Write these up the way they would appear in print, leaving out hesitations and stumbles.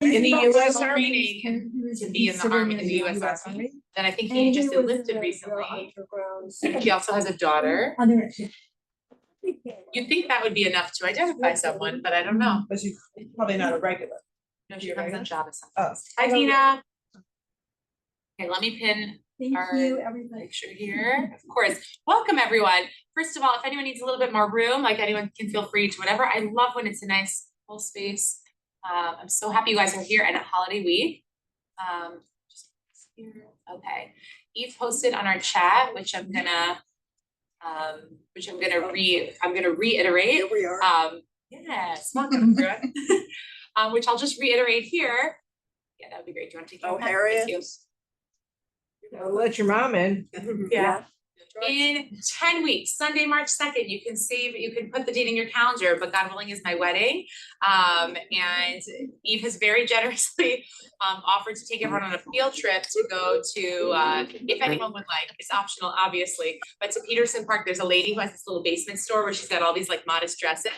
In the U.S. Army. Army. To be in the army, in the U.S. Army. Then I think he just enlisted recently. He also has a daughter. You'd think that would be enough to identify someone, but I don't know. But she's probably not a regular. No, she comes on Java Oh. sometimes. Hi, Tina. Okay, let me pin Thank our you, everybody. picture here. Of course. Welcome, everyone. First of all, if anyone needs a little bit more room, like anyone can feel free to whatever. I love when it's a nice full space. I'm so happy you guys are here and at holiday week. Okay. Eve posted on our chat, which I'm gonna reiterate. Here we are. Yes, welcome, everyone. Which I'll just reiterate here. Yeah, that would be great. Do you want to take Oh, Harriet. I'll let your mom in. Yeah. In 10 weeks, Sunday, March 2nd, you can put the date in your calendar, but God willing is my wedding. And Eve has very generously offered to take everyone on a field trip to go to, if anyone would like, it's optional, obviously, but to Peterson Park. There's a lady who has this little basement store where she's got all these like modest dresses.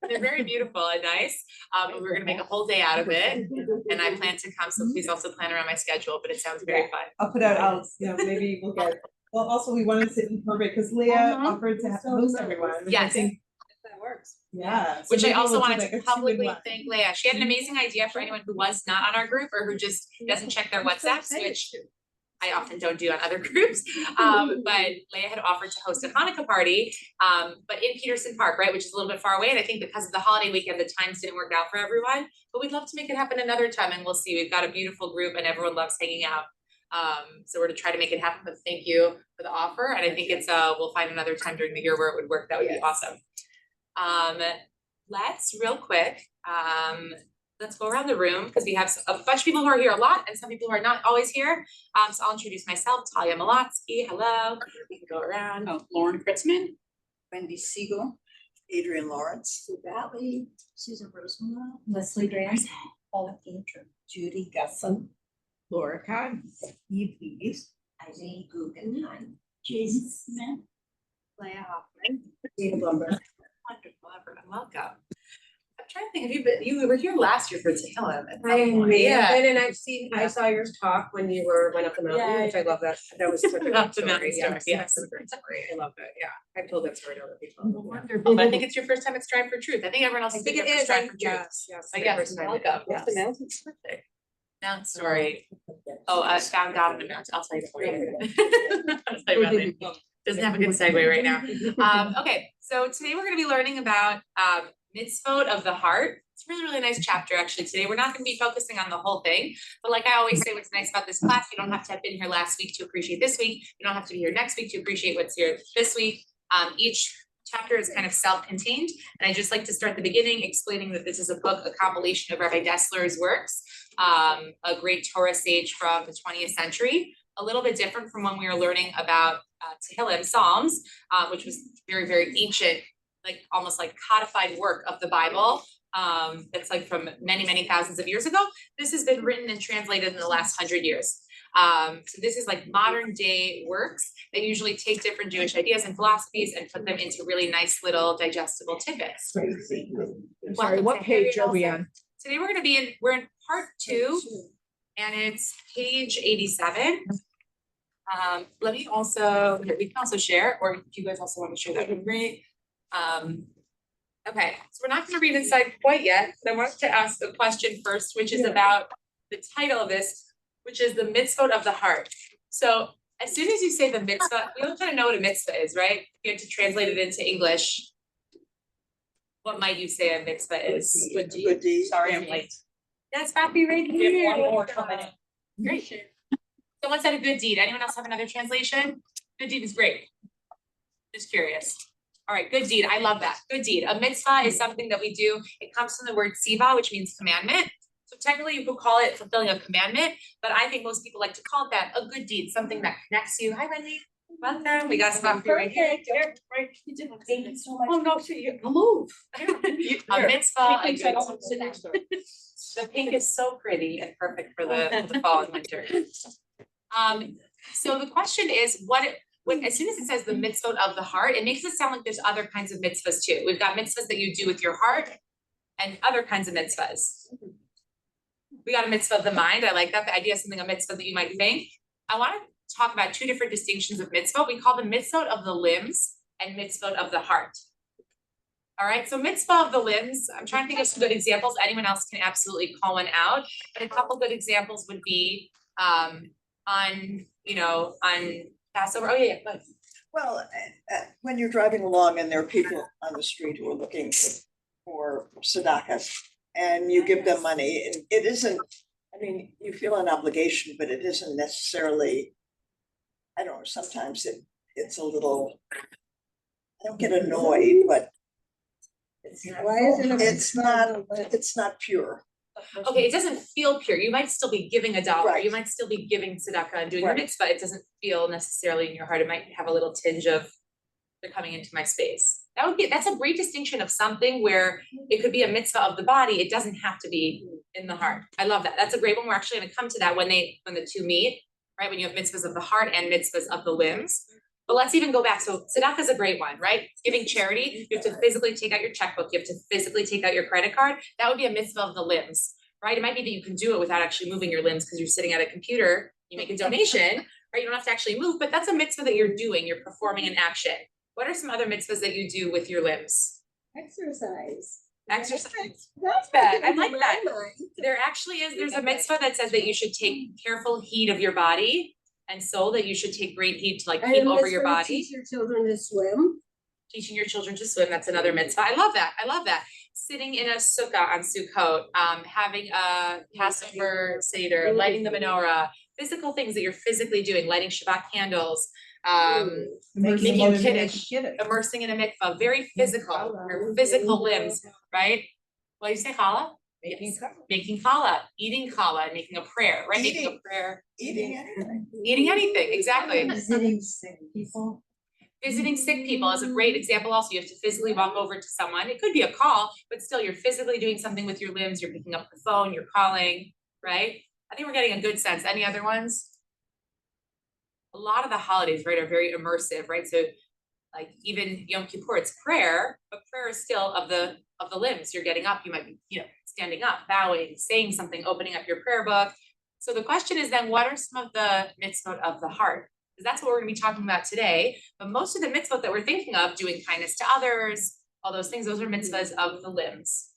They're very beautiful and nice. And we're gonna make a whole day out of it. And I plan to come, so please also plan around my schedule, but it sounds very fun. I'll put out, maybe we'll get. Well, also we wanted to incorporate because Leah offered to host everyone. Yes. I think That works. yeah. Which I maybe also we'll do wanted like to a publicly 2-in-1. thank Leah. She had an amazing idea for anyone who was not on our group or who just doesn't check their WhatsApps, which I often don't do on other groups. But Leah had offered to host a Hanukkah party, but in Peterson Park, right, which is a little bit far away. And I think because of the holiday weekend, the times didn't work out for everyone. But we'd love to make it happen another time, and we'll see. We've got a beautiful group, and everyone loves hanging out. So we're to try to make it happen. But thank you for the offer, and I think it's we'll find another time during the year where it would work. That would be awesome. Let's real quick. Let's go around the room because we have a bunch of people who are here a lot and some people who are not always here. So I'll introduce myself, Talia Malatsky. Hello. We can go around. Oh, Lauren Kritzman, Wendy Siegel, Adrian Lawrence, Sue Valley, Susan Rosenwell, Leslie Graham, Paula Painter, Judy Gusson, Laura Kahn. Eve Lees, Eileen Guggenheim, Jason Smith, Leah Hoffman, Dina Blumberg. Wonderful, everyone. Welcome. I'm trying to think, you were here last year for Talia. Yeah, and I saw yours talk when you went up the mountain, which I love that. That was such a Up great the mountain story. story, Yes, yes. that's a great story. I love that. Yeah, I've told that story to other people. Wonderful. But I think it's your first time at Strive for Truth. I think everyone else I is think doing it it for is. Strive for Truth. Yes, But my yes, first time. welcome. Yes. The mountain's perfect. Mountain story. Oh, I found God in the mountain. I'll tell you before you. I'll tell you about it. Doesn't have a good segue right now. Okay, so today we're going to be learning about mitzvot of the heart. It's a really, really nice chapter actually today. We're not going to be focusing on the whole thing, but like I always say, what's nice about this class, you don't have to have been here last week to appreciate this week. You don't have to be here next week to appreciate what's here this week. Each chapter is kind of self-contained, and I just like to start the beginning explaining that this is a book, a compilation of Rabbi Dessler's works, a great Torah sage from the 20th century, a little bit different from when we were learning about Tehillim, Psalms, which was very, very ancient, like almost like codified work of the Bible. That's like from many, many thousands of years ago. This has been written and translated in the last 100 years. So this is like modern day works that usually take different Jewish ideas and philosophies and put them into really nice little digestible tidbits. Sorry, what page are we on? Today we're in part 2, and it's page 87. Let me also, we can also share, or if you guys also want to share, that would be great. Okay, so we're not going to read inside quite yet, but I wanted to ask a question first, which is about the title of this, which is the mitzvot of the heart. So as soon as you say the mitzvah, we all kind of know what a mitzvah is, right? If you had to translate it into English, what might you say a mitzvah is? Good deed. Sorry, I'm late. That's happy right here. We have one more coming in. Great. Someone said a good deed. Anyone else have another translation? Good deed is great. Just curious. All right, good deed. I love that. Good deed. A mitzvah is something that we do. It comes from the word tziva, which means commandment. So technically you could call it fulfilling a commandment, but I think most people like to call it that, a good deed, something that connects you. Hi, Wendy. Welcome. We got some for right here. Right. Thank you so much. Oh, no, I'll move. A mitzvah. The pink is so pretty and perfect for the fall and winter. So the question is, as soon as it says the mitzvot of the heart, it makes it sound like there's other kinds of mitzvahs too. We've got mitzvahs that you do with your heart and other kinds of mitzvahs. We got a mitzvah of the mind. I like that. The idea of something, a mitzvah that you might think. I want to talk about two different distinctions of mitzvah. We call them mitzvot of the limbs and mitzvot of the heart. All right, so mitzvah of the limbs, I'm trying to think of some good examples. Anyone else can absolutely call one out. But a couple good examples would be on Passover. Oh yeah, but Well, when you're driving along and there are people on the street who are looking for tzedakah and you give them money, and it isn't, I mean, you feel an obligation, but it isn't necessarily, I don't know, sometimes it's a little, I don't get annoyed, but Why is it? it's not pure. okay, it doesn't feel pure. You might still be giving $1. Right. You might still be giving tzedakah and doing the Right. mitzvah. It doesn't feel necessarily in your heart. It might have a little tinge of they're coming into my space. That's a great distinction of something where it could be a mitzvah of the body. It doesn't have to be in the heart. I love that. That's a great one. We're actually going to come to that when the two meet, right? When you have mitzvahs of the heart and mitzvahs of the limbs. But let's even go back. So tzedakah is a great one, right? Giving charity, you have to physically take out your checkbook. You have to physically take out your credit card. That would be a mitzvah of the limbs, right? It might be that you can do it without actually moving your limbs because you're sitting at a computer. You make a donation, right? You don't have to actually move, but that's a mitzvah that you're doing. You're performing an action. What are some other mitzvahs that you do with your limbs? Exercise. Exercise. That's that. what I came like to that. my mind. There actually is, there's a mitzvah that says that you should take careful heed of your body and soul, that you should take great heed to like And keep a over your mitzvah to body. Teach your children to swim. Teaching your children to swim, that's another mitzvah. I love that. I love that. Sitting in a sukkah on Sukkot, having a Passover Seder, lighting the menorah, physical things that you're physically doing, lighting Shabbat candles, making kiddush, immersing in a mikvah, very physical, your physical limbs, right? What do you say, challah? Making challah, eating challah, making a prayer, right? Making a prayer, Eating anything. eating anything, exactly. Visiting sick people. Visiting sick people is a great example also. You have to physically walk over to someone. It could be a call, but still you're physically doing something with your limbs. You're picking up the phone, you're calling, right? I think we're getting a good sense. Any other ones? A lot of the holidays, right, are very immersive, right? So like even Yom Kippur, it's prayer, but prayer is still of the limbs. You're getting up, you might be, standing up, bowing, saying something, opening up your prayer book. So the question is then, what are some of the mitzvot of the heart? Because that's what we're going to be talking about today. But most of the mitzvot that we're thinking of, doing kindness to others, all those things, those are mitzvahs of the limbs.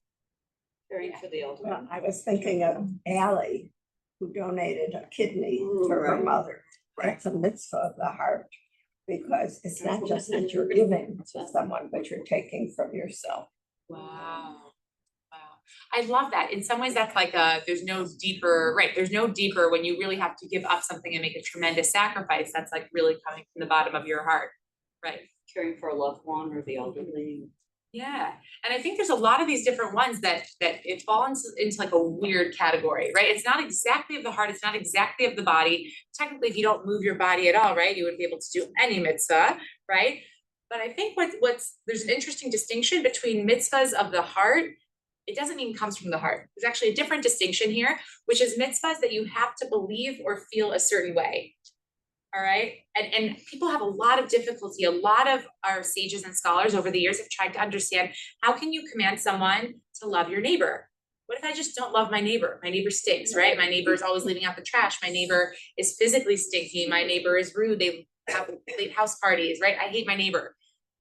Caring for the elderly. Well, I was thinking of Allie, who donated a kidney for her mother. That's a mitzvah of the heart, because it's not just that you're giving to someone, but you're taking from yourself. Wow. I love that. In some ways, that's like there's no deeper, right? There's no deeper when you really have to give up something and make a tremendous sacrifice. That's like really coming from the bottom of your heart, right? Caring for a loved one or the elderly. Yeah. And I think there's a lot of these different ones that it falls into like a weird category, right? It's not exactly of the heart. It's not exactly of the body. Technically, if you don't move your body at all, right, you wouldn't be able to do any mitzvah, right? But I think there's an interesting distinction between mitzvahs of the heart. It doesn't mean comes from the heart. There's actually a different distinction here, which is mitzvahs that you have to believe or feel a certain way. All right. And people have a lot of difficulty. A lot of our sages and scholars over the years have tried to understand, how can you command someone to love your neighbor? What if I just don't love my neighbor? My neighbor stinks, right? My neighbor is always leaving out the trash. My neighbor is physically stinky. My neighbor is rude. They have late house parties, right? I hate my neighbor.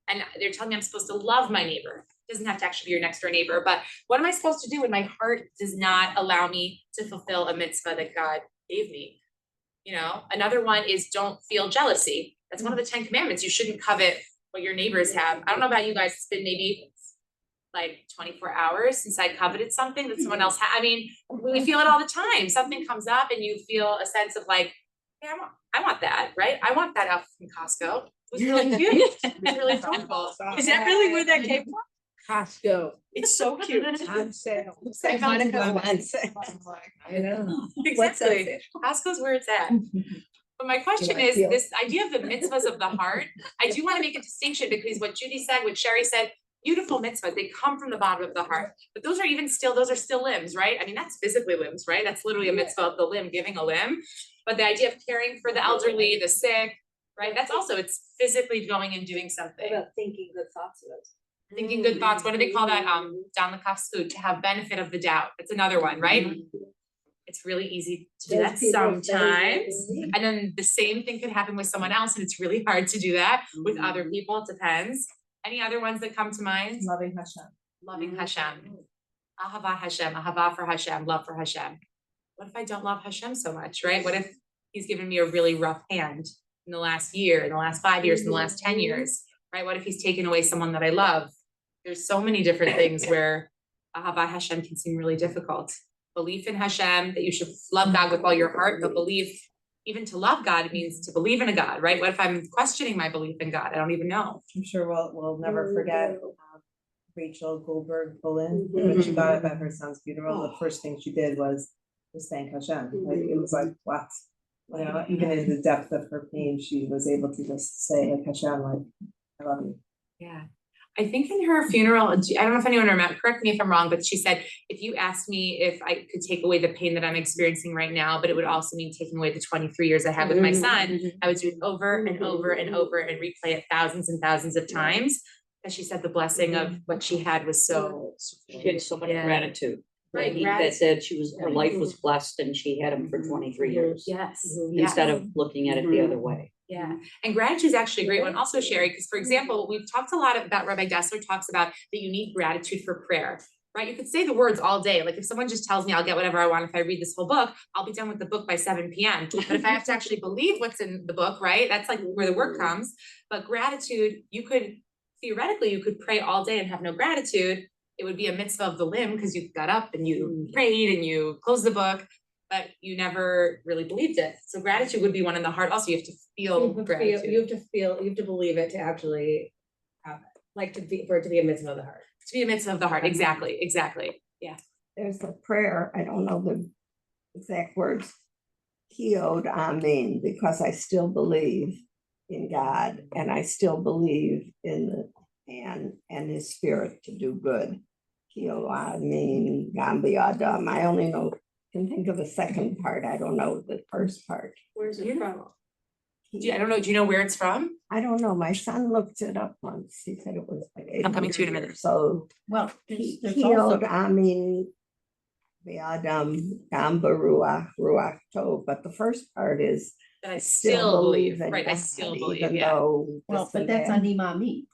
And they're telling me I'm supposed to love my neighbor. It doesn't have to actually be your next door neighbor, but what am I supposed to do when my heart does not allow me to fulfill a mitzvah that God gave me? Another one is don't feel jealousy. That's one of the 10 commandments. You shouldn't covet what your neighbors have. I don't know about you guys. It's been maybe like 24 hours since I coveted something that someone else had. I mean, we feel it all the time. Something comes up and you feel a sense of like, hey, I want that, right? I want that outfit from Costco. It was really cute. It was really thoughtful. Is that really where that came from? Costco. It's so cute. On sale. I found it On sale. I know. What's on Exactly. sale? Costco's where it's at. But my question Yeah, I is, feel- this idea of the mitzvahs of the heart, I do want to make a distinction, because what Judy said, what Sherry said, beautiful mitzvahs, they come from the bottom of the heart. But those are still limbs, right? I mean, that's physically limbs, right? That's literally a mitzvah of the limb, giving a limb. But the idea of caring for the elderly, the sick, right? That's also, it's physically going and doing something. What about thinking good thoughts of us? Thinking good thoughts. What do they call that? Don Lakoff's food, to have benefit of the doubt. That's another one, right? It's really easy to do Those that people say sometimes. that. And then the same thing could happen with someone else, and it's really hard to do that with other people. It depends. Any other ones that come to mind? Loving Hashem. Loving Hashem. Ahava Hashem, ahava for Hashem, love for Hashem. What if I don't love Hashem so much, right? What if he's given me a really rough hand in the last year, in the last 5 years, in the last 10 years, right? What if he's taken away someone that I love? There's so many different things where ahava Hashem can seem really difficult. Belief in Hashem, that you should love God with all your heart, but belief, even to love God, it means to believe in a God, right? What if I'm questioning my belief in God? I don't even know. I'm sure we'll never forget Rachel Goldberg Bullen, when she got up at her son's funeral, the first thing she did was thank Hashem. Like, it was like, what? You know, even in the depth of her pain, she was able to just say, like, Hashem, like, I love you. Yeah. I think in her funeral, I don't know if anyone remembers, correct me if I'm wrong, but she said, if you asked me if I could take away the pain that I'm experiencing right now, but it would also mean taking away the 23 years I had with my son, I would do it over and over and over and replay it thousands and thousands of times. And she said the blessing of what she had was so. She had so much Yeah. gratitude. Right, That said her life was blessed and she had him for 23 years. Yes. Instead yes. of looking at it the other way. Yeah, and gratitude is actually a great one also, Sherry, because for example, we've talked a lot about, Rabbi Dessler talks about that you need gratitude for prayer, right? You could say the words all day. Like if someone just tells me I'll get whatever I want, if I read this whole book, I'll be done with the book by 7 p.m. But if I have to actually believe what's in the book, right? That's like where the work comes. But gratitude, theoretically, you could pray all day and have no gratitude. It would be a mitzvah of the limb because you got up and you prayed and you closed the book, but you never really believed it. So gratitude would be one in the heart. Also, you have to feel gratitude. You have to believe it to actually have it, like for it to be a mitzvah of the heart. To be a mitzvah of the heart. Exactly. Yeah. There's a prayer, I don't know the exact words. Healed, amen, because I still believe in God and I still believe in the man and his spirit to do good. Healed, amen, Gambi Adam. I only can think of the second part. I don't know the first part. Where's it from? I don't know. Do you know where it's from? I don't know. My son looked it up once. He said it was like I'm coming to you in a 800 minute. years. So Well, there's healed, also, I mean, the Adam, Gamba Ruach, Ruach Tov. But the first part is That I still believe. in Right. I God, still believe. even Yeah. though well, this but and that's that. on Imami.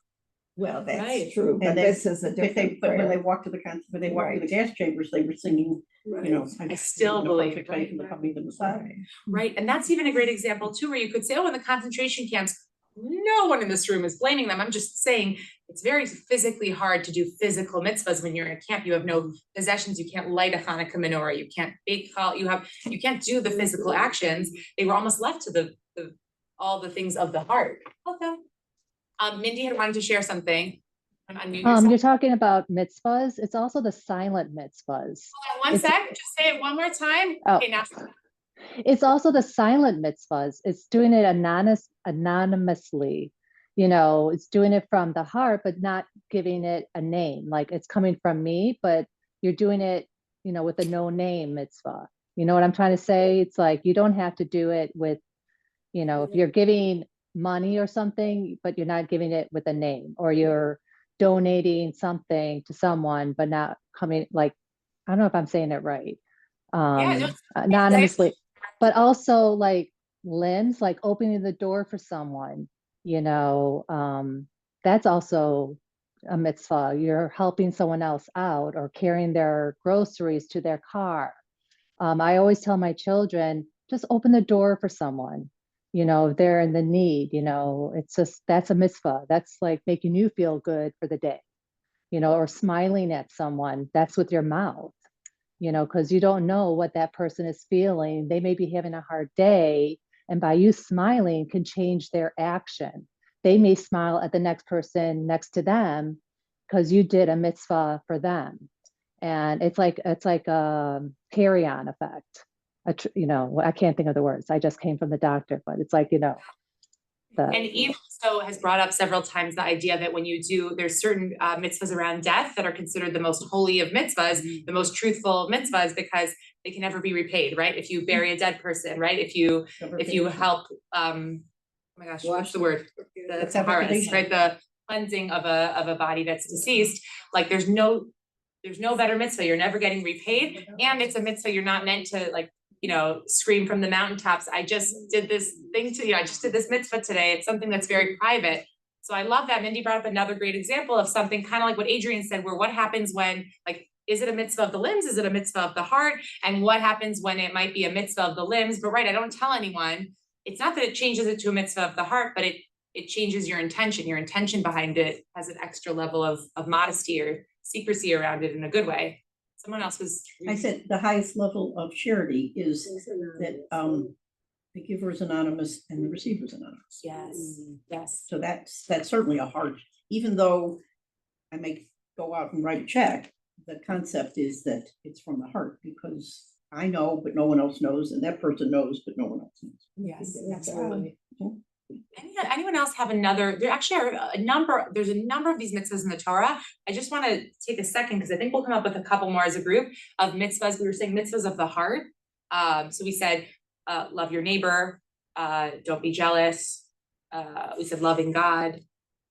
Well, that's Right. true, but And this is a But different when they prayer. walked to the when they walked to the gas chambers, they were singing, you know. I still believe, Perfect right, faith in the coming of the Messiah. Right. And that's even a great example too, where you could say, oh, in the concentration camps, no one in this room is blaming them. I'm just saying it's very physically hard to do physical mitzvahs when you're in a camp. You have no possessions. You can't light a Hanukkah menorah. You can't bake challah. You can't do the physical actions. They were almost left to all the things of the heart. Okay. Mindy had wanted to share something. Unmute yourself. You're talking about mitzvahs. It's also the silent mitzvahs. Hold on one It's- sec. Just say it one more time. Oh. Okay, now. It's also the silent mitzvahs. It's doing it anonymously. You know, it's doing it from the heart, but not giving it a name. Like it's coming from me, but you're doing it, you know, with a no name mitzvah. You know what I'm trying to say? It's like you don't have to do it with, you know, if you're giving money or something, but you're not giving it with a name, or you're donating something to someone, but not coming, like, I don't know if I'm saying it right. no, Anonymously, but also like limbs, like opening the door for someone, you know, that's also a mitzvah. You're helping someone else out or carrying their groceries to their car. I always tell my children, just open the door for someone, you know, if they're in the need, you know, it's just, that's a mitzvah. That's like making you feel good for the day, you know, or smiling at someone. That's with your mouth, you know, because you don't know what that person is feeling. They may be having a hard day, and by you smiling can change their action. They may smile at the next person next to them because you did a mitzvah for them. And it's like a carry-on effect. You know, I can't think of the words. I just came from the doctor, but it's like, you know. And Eve also has brought up several times the idea that when you do, there's certain mitzvahs around death that are considered the most holy of mitzvahs, the most truthful mitzvahs, because they can never be repaid, right? If you bury a dead person, right? If you help, oh my gosh, what's the word? The taharas, right? The cleansing of a body that's deceased. Like there's no there's no better mitzvah, you're never getting repaid, and it's a mitzvah you're not meant to like, you know, scream from the mountaintops, I just did this thing to you, I just did this mitzvah today, it's something that's very private. So I love that Mindy brought up another great example of something kind of like what Adrian said, where what happens when, like, is it a mitzvah of the limbs, is it a mitzvah of the heart, and what happens when it might be a mitzvah of the limbs, but right, I don't tell anyone, it's not that it changes it to a mitzvah of the heart, but it changes your intention behind it has an extra level of modesty or secrecy around it in a good way. Someone else was. I said the highest level of charity is that the giver is anonymous and the receiver is anonymous. Yes, yes. So that's certainly a heart, even though I may go out and write a check, the concept is that it's from the heart because I know, but no one else knows, and that person knows, but no one else knows. Yes, absolutely. Anyone else have another, there actually are there's a number of these mitzvahs in the Torah. I just want to take a second because I think we'll come up with a couple more as a group of mitzvahs. We were saying mitzvahs of the heart. So we said, love your neighbor, don't be jealous. We said loving God.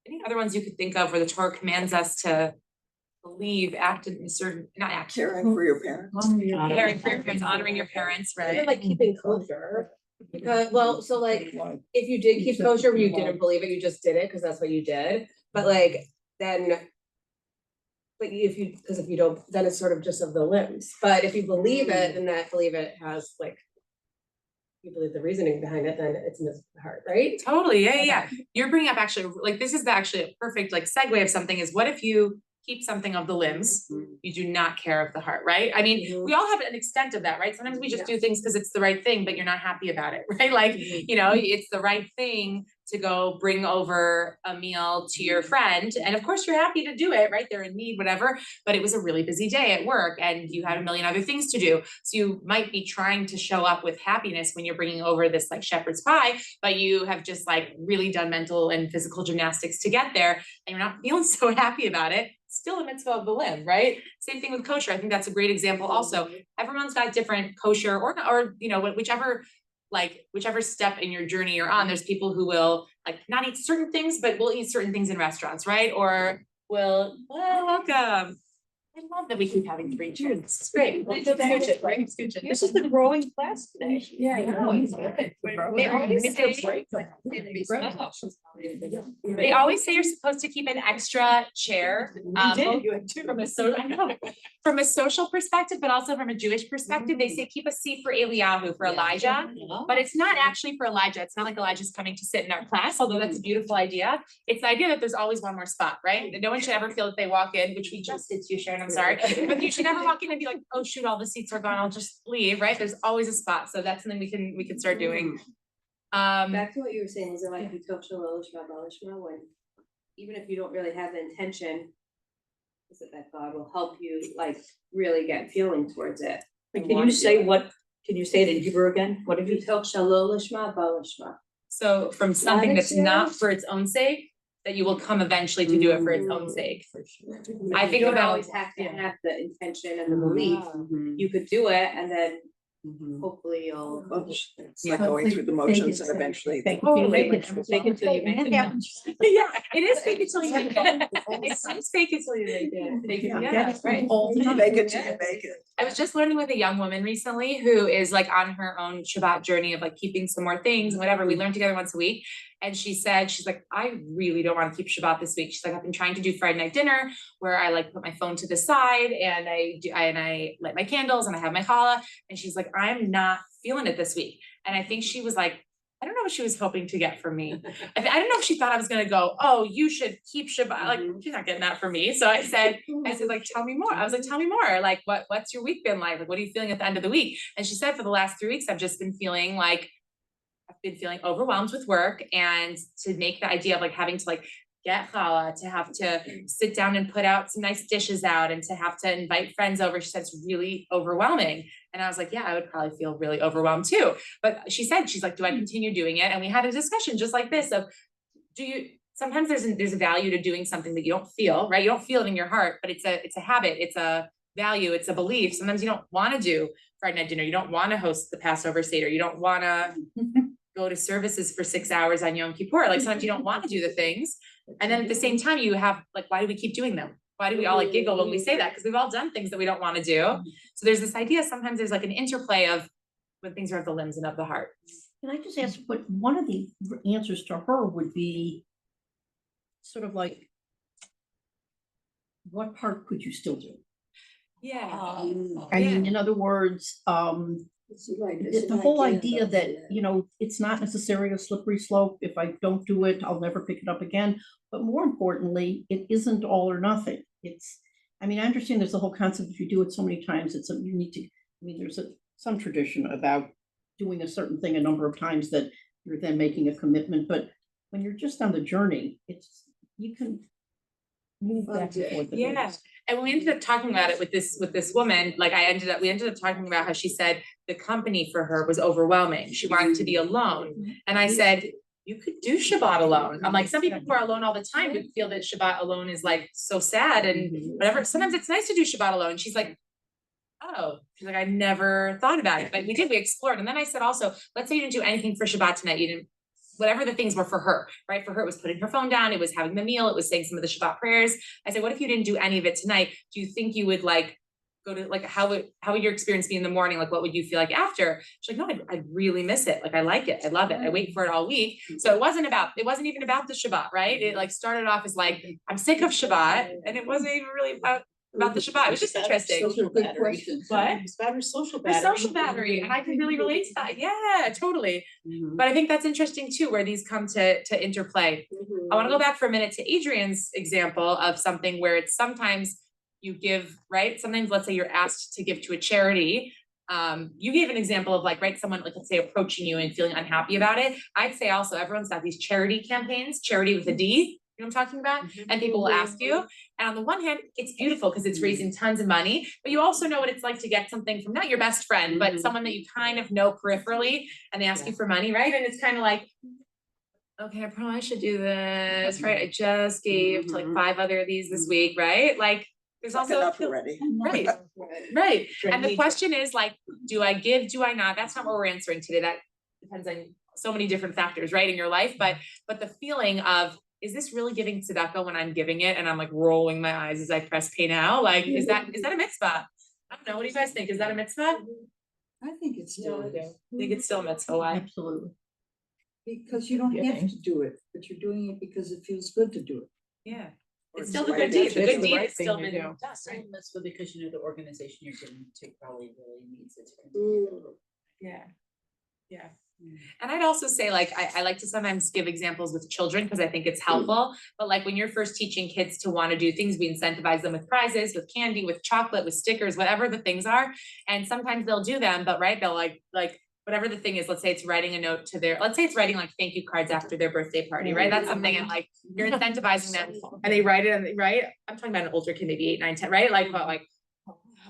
Any other ones you could think of where the Torah commands us to believe, act in a certain, not act. Caring for your parents. Caring for your parents, honoring your parents, right? Even like keeping kosher. Because, well, so like, if you did keep kosher, but you didn't believe it, you just did it, because that's what you did, but like, then. But if you don't, then it's sort of just of the limbs, but if you believe it, and that believe it has like. You believe the reasoning behind it, then it's in the heart, right? Totally, yeah. You're bringing up actually, like, this is actually a perfect like segue of something is what if you keep something of the limbs, you do not care of the heart, right? I mean, we all have an extent of that, right? Sometimes we just do things because it's the right thing, but you're not happy about it, right? Like, you know, it's the right thing to go bring over a meal to your friend. And of course you're happy to do it, right? They're in need, whatever, but it was a really busy day at work and you had a million other things to do. So you might be trying to show up with happiness when you're bringing over this like shepherd's pie, but you have just like really done mental and physical gymnastics to get there and you're not feeling so happy about it. Still a mitzvah of the limb, right? Same thing with kosher. I think that's a great example also. Everyone's got different kosher or you know, whichever step in your journey you're on, there's people who will like not eat certain things, but will eat certain things in restaurants, right? Or will, welcome. I love that we keep having 3 chairs. It's great. Scooch it, right? Scooch it. This is the growing class today. Yeah, I know. They always say you're supposed to keep an extra chair. From a social perspective, but also from a Jewish perspective, they say keep a seat for Eliyahu, for Elijah. But it's not actually for Elijah. It's not like Elijah's coming to sit in our class, although that's a beautiful idea. It's the idea that there's always one more spot, right? That no one should ever feel that they walk in, which we just did to you, Sharon, I'm sorry. But you should never walk in and be like, oh shoot, all the seats are gone, I'll just leave, right? There's always a spot. So that's something we can start doing. Back to what you were saying, is it like you talk when even if you don't really have the intention, is it that God will help you like really get feeling towards it? Can you say it in Hebrew again? What did you talk shalolishma balishma? So from something that's not for its own sake, that you will come eventually to do it for its own sake. I think you don't about always have to have the intention and the belief. You could do it and then hopefully you'll. It's like going through the motions and eventually. Totally. Fake it till you make it. Yeah, it is fake it till you make it. It's fake it till you make it. Yeah, right. Make it till you make it. I was just learning with a young woman recently who is like on her own Shabbat journey of like keeping some more things and whatever. We learn together once a week. And she said, she's like, I really don't want to keep Shabbat this week. She's like, I've been trying to do Friday night dinner where I like put my phone to the side and I light my candles and I have my challah. And she's like, I'm not feeling it this week. And I think she was like, I don't know what she was hoping to get from me. I don't know if she thought I was going to go, oh, you should keep Shabbat. Like, she's not getting that from me. So I said, like, tell me more. I was like, tell me more. Like, what's your week been like? Like, what are you feeling at the end of the week? And she said, for the last 3 weeks, I've just been feeling like, I've been feeling overwhelmed with work, and to make the idea of like having to like get challah, to have to sit down and put out some nice dishes out and to have to invite friends over. She said it's really overwhelming. And I was like, yeah, I would probably feel really overwhelmed too. But she's like, do I continue doing it? And we had a discussion just like this of, sometimes there's a value to doing something that you don't feel, right? You don't feel it in your heart, but it's a habit, it's a value, it's a belief. Sometimes you don't want to do Friday night dinner. You don't want to host the Passover Seder. You don't want to go to services for 6 hours on Yom Kippur. Like sometimes you don't want to do the things. And then at the same time you have like, why do we keep doing them? why do we all like giggle when we say that? Because we've all done things that we don't want to do. So there's this idea, sometimes there's like an interplay of when things are of the limbs and of the heart. Can I just ask, but one of the answers to her would be sort of like, what part could you still do? Yeah. I mean, in other words, the whole idea that, you know, it's not necessarily a slippery slope. If I don't do it, I'll never pick it up again. But more importantly, it isn't all or nothing. It's, I mean, I understand there's the whole concept, if you do it so many times, it's something you need to, I mean, there's some tradition about doing a certain thing a number of times that you're then making a commitment. But when you're just on the journey, it's, you can move back and forth. Yeah. And when we ended up talking about it with this woman, like we ended up talking about how she said the company for her was overwhelming. She wanted to be alone. And I said, you could do Shabbat alone. I'm like, some people who are alone all the time would feel that Shabbat alone is like so sad and whatever. Sometimes it's nice to do Shabbat alone. She's like, oh, she's like, I never thought about it, but we explored. And then I said also, let's say you didn't do anything for Shabbat tonight. You didn't, whatever the things were for her, right? For her, it was putting her phone down. It was having the meal. It was saying some of the Shabbat prayers. I said, what if you didn't do any of it tonight? Do you think you would like go to like, how would your experience be in the morning? Like, what would you feel like after? She's like, no, I'd really miss it. Like, I like it. I love it. I wait for it all week. So it wasn't even about the Shabbat, right? It like started off as like, I'm sick of Shabbat. And it wasn't even really about the Shabbat. It was just interesting. Good question. What? It's about her social The battery. social battery. And I can really relate to that. Yeah, totally. But I think that's interesting too, where these come to interplay. I want to go back for a minute to Adrian's example of something where it's sometimes you give, right? Sometimes let's say you're asked to give to a charity. You gave an example of like, right, someone like, let's say approaching you and feeling unhappy about it. I'd say also everyone's got these charity campaigns, charity with a D, you know what I'm talking about? And people will ask you. And on the one hand, it's beautiful because it's raising tons of money, but you also know what it's like to get something from not your best friend, but someone that you kind of know peripherally, and they ask you for money, right? And it's kind of like, okay, I probably should do this, right? I just gave to like 5 other of these this week, right? Like there's Suck it also up already. right. Right. And the question is like, do I give, do I not? That's not what we're answering today. That depends on so many different factors, right, in your life. But the feeling of, is this really giving tzedakah when I'm giving it? And I'm like rolling my eyes as I press pay now. Like, is that a mitzvah? I don't know. What do you guys think? Is that a mitzvah? I think it's still, I think it's still a mitzvah. Why? Absolutely. because you don't have to do it, but you're doing it because it feels good to do it. Yeah. Or It's still the right- good deed. The it's good the deed right is still thing to been do. done, right? Mitzvah because you know the organization you're giving to probably really needs it to continue. Yeah. Yeah. And I'd also say like, I like to sometimes give examples with children because I think it's helpful. But like when you're first teaching kids to want to do things, we incentivize them with prizes, with candy, with chocolate, with stickers, whatever the things are. And sometimes they'll do them, but right, they'll like whatever the thing is, let's say it's writing a note to let's say it's writing like thank you cards after their birthday party, right? That's something and like you're incentivizing them and they write it and right? I'm talking about an older kid, maybe 8, 9, 10, right? Like, but like,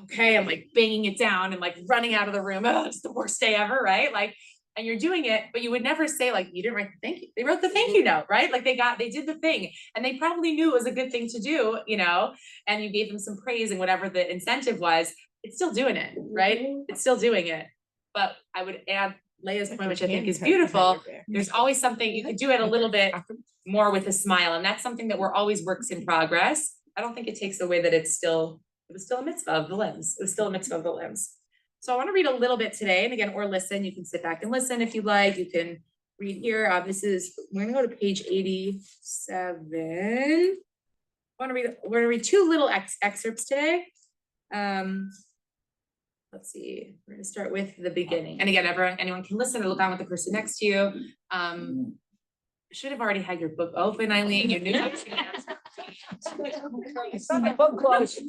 okay, I'm like banging it down and like running out of the room. Oh, it's the worst day ever, right? Like, and you're doing it, but you would never say like, you didn't write the thank you. They wrote the thank you note, right? Like they did the thing and they probably knew it was a good thing to do, you know, and you gave them some praise and whatever the incentive was, it's still doing it, right? It's still doing it. But I would add Leia's point, which I think is beautiful. There's always something, you could do it a little bit more with a smile. And that's something that we're always works in progress. I don't think it takes away that it was still a mitzvah of the limbs. It was still a mitzvah of the limbs. So I want to read a little bit today. And again, or listen, you can sit back and listen if you like. You can read here. We're gonna go to page 87. We're gonna read 2 little excerpts today. Let's see, we're gonna start with the beginning. And again, anyone can listen or look down with the person next to you. You should have already had your book open, Eileen. You knew. My book closed.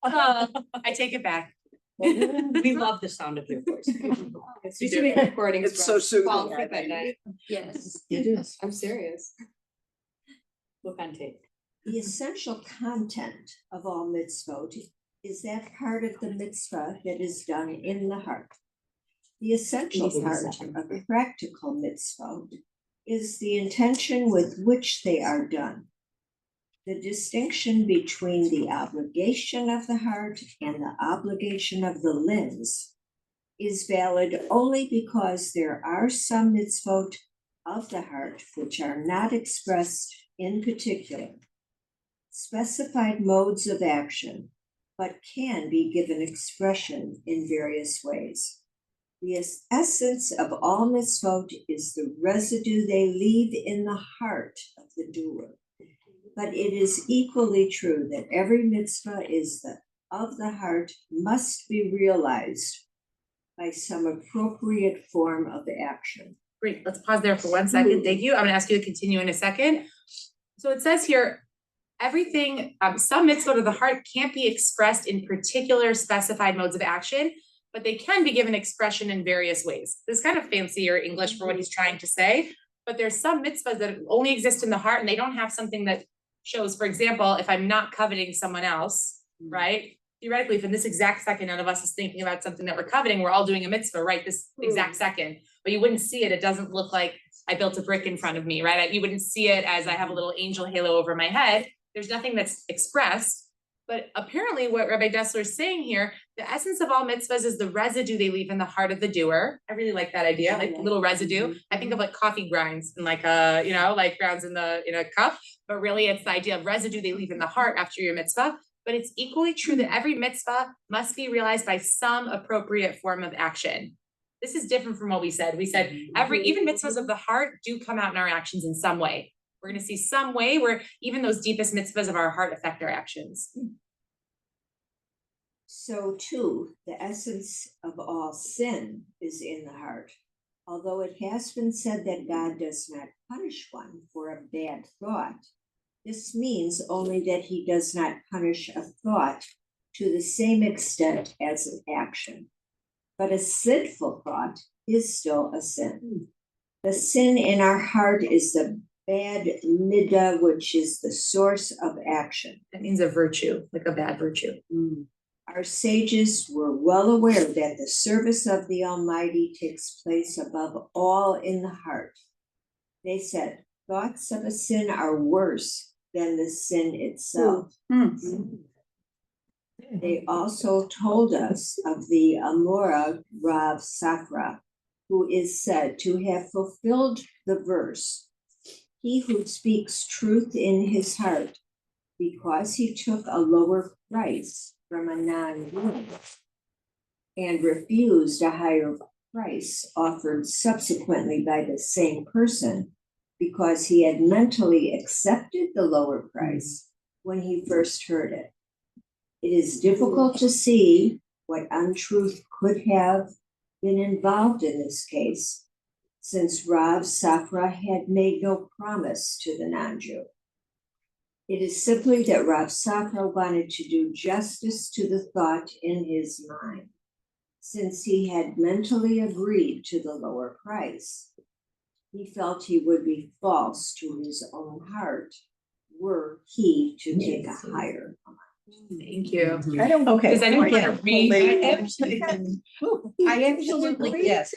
I take it back. We love the sound of your voice. You should be recording. It's so soothing, I think. Yes, It is. I'm serious. Look on tape. The essential content of all mitzvot is that part of the mitzvah that is done in the heart. The essential part of practical mitzvot is the intention with which they are done. The distinction between the obligation of the heart and the obligation of the limbs is valid only because there are some mitzvot of the heart which are not expressed in particular. specified modes of action, but can be given expression in various ways. The essence of all mitzvot is the residue they leave in the heart of the doer. But it is equally true that every mitzvah of the heart must be realized by some appropriate form of action. Great, let's pause there for 1 second. Thank you. I'm gonna ask you to continue in a second. So it says here, everything, some mitzvot of the heart can't be expressed in particular specified modes of action, but they can be given expression in various ways. This is kind of fancier English for what he's trying to say, but there's some mitzvahs that only exist in the heart and they don't have something that shows, for example, if I'm not coveting someone else, right? Theoretically, if in this exact second, none of us is thinking about something that we're coveting, we're all doing a mitzvah, right? This exact second, but you wouldn't see it. It doesn't look like I built a brick in front of me, right? You wouldn't see it as I have a little angel halo over my head. There's nothing that's expressed, but apparently what Rabbi Dessler is saying here, the essence of all mitzvahs is the residue they leave in the heart of the doer. I really like that idea, like little residue. I think of like coffee grinds and like like grounds in a cup, but really it's the idea of residue they leave in the heart after your mitzvah. But it's equally true that every mitzvah must be realized by some appropriate form of action. This is different from what we said. We said even mitzvahs of the heart do come out in our actions in some way. We're going to see some way where even those deepest mitzvahs of our heart affect our actions. So too, the essence of all sin is in the heart. Although it has been said that God does not punish one for a bad thought, this means only that he does not punish a thought to the same extent as an action. But a sinful thought is still a sin. The sin in our heart is the bad midah, which is the source of action. That means a virtue, like a bad virtue. Our sages were well aware that the service of the Almighty takes place above all in the heart. They said, thoughts of a sin are worse than the sin itself. They also told us of the Amora Rav Safra, who is said to have fulfilled the verse, he who speaks truth in his heart, because he took a lower price from a non-Jew and refused a higher price offered subsequently by the same person, because he had mentally accepted the lower price when he first heard it. It is difficult to see what untruth could have been involved in this case, since Rav Safra had made no promise to the non-Jew. It is simply that Rav Safra wanted to do justice to the thought in his mind, since he had mentally agreed to the lower price. He felt he would be false to his own heart were he to take a higher amount. Thank you. I don't. Okay. Does anyone want to read? I absolutely, yes.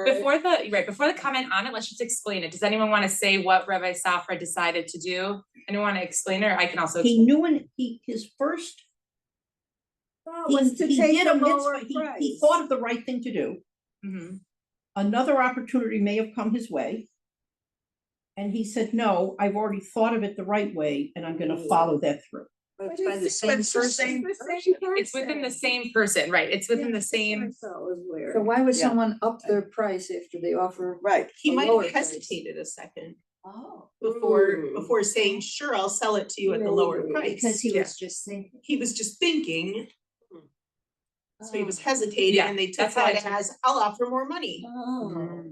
Before the comment on it, let's just explain it. Does anyone want to say what Rabbi Safra decided to do? Anyone want to explain it? Or I can also. He knew his first, Was to he take did a a lower mitzvah, he price. thought of the right thing to do. Mhm. Another opportunity may have come his way. And he said, no, I've already thought of it the right way and I'm gonna follow that through. But by the same person. It's within the same person, right? It's within the same. So why would Yeah. someone up their price after they offer? Right. He A might lower have price. hesitated a second Oh. before saying, sure, I'll sell it to you at the lower price. Because he Yeah. was just thinking. He was just thinking. So he was hesitating Yeah, and they took that's how that as, I'll offer more money. Oh.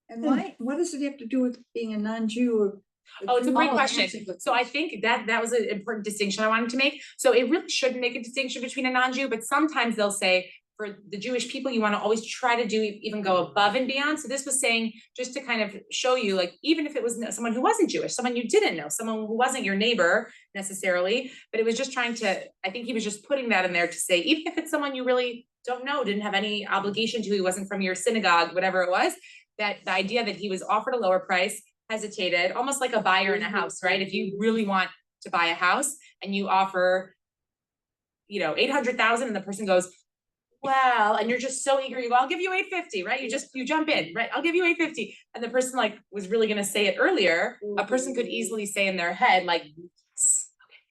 And what does it have to do with being a non-Jew or? Oh, it's a great Jew? question. So I think that was an important distinction I wanted to make. So it really shouldn't make a distinction between a non-Jew, but sometimes they'll say for the Jewish people, you want to always try to do even go above and beyond. So this was saying just to kind of show you, like, even if it was someone who wasn't Jewish, someone you didn't know, someone who wasn't your neighbor necessarily, but it was just trying to, I think he was just putting that in there to say, even if it's someone you really don't know, didn't have any obligation to, he wasn't from your synagogue, whatever it was, that the idea that he was offered a lower price, hesitated, almost like a buyer in a house, right? If you really want to buy a house and you offer, 800,000 and the person goes, well, and you're just so eager, you go, I'll give you 850, right? You jump in, right? I'll give you 850. And the person was really gonna say it earlier, a person could easily say in their head, like,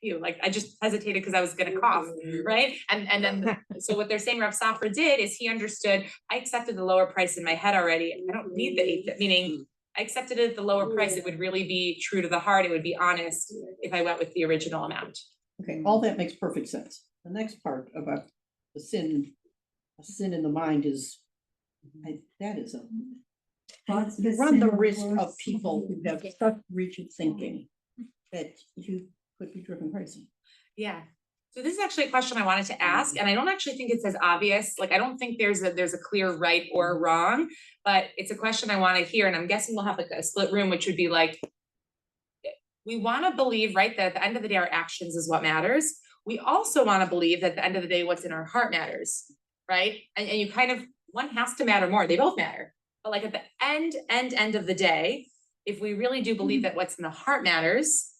phew, like I just hesitated because I was gonna cough, right? And then, so what they're saying Rav Safra did is he understood, I accepted the lower price in my head already. I don't need the eighth, meaning I accepted it at the lower price. It would really be true to the heart. It would be honest if I went with the original amount. Okay, all that makes perfect sense. The next part about the sin, a sin in the mind is, that is a, you run the risk of people who have such rigid thinking that you could be driven crazy. Yeah. So this is actually a question I wanted to ask, and I don't actually think it's as obvious. Like, I don't think there's a clear right or wrong, but it's a question I want to hear. And I'm guessing we'll have like a split room, which would be like, we want to believe, right, that at the end of the day, our actions is what matters. We also want to believe that at the end of the day, what's in our heart matters, right? And you kind of, one has to matter more. They both matter. But like at the end of the day, if we really do believe that what's in the heart matters,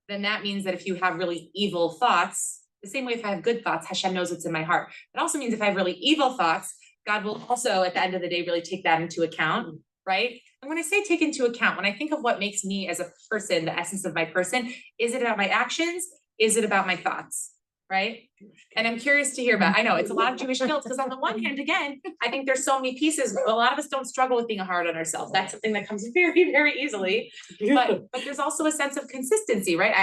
then that means that if you have really evil thoughts, the same way if I have good thoughts, Hashem knows what's in my heart. It also means if I have really evil thoughts, God will also at the end of the day really take that into account, right? And when I say take into account, when I think of what makes me as a person, the essence of my person, is it about my actions? Is it about my thoughts? Right? And I'm curious to hear about, I know it's a lot of Jewish guilt, because on the one hand, again, I think there's so many pieces. A lot of us don't struggle with being hard on ourselves. That's something that comes very, very easily. But there's also a sense of consistency, right?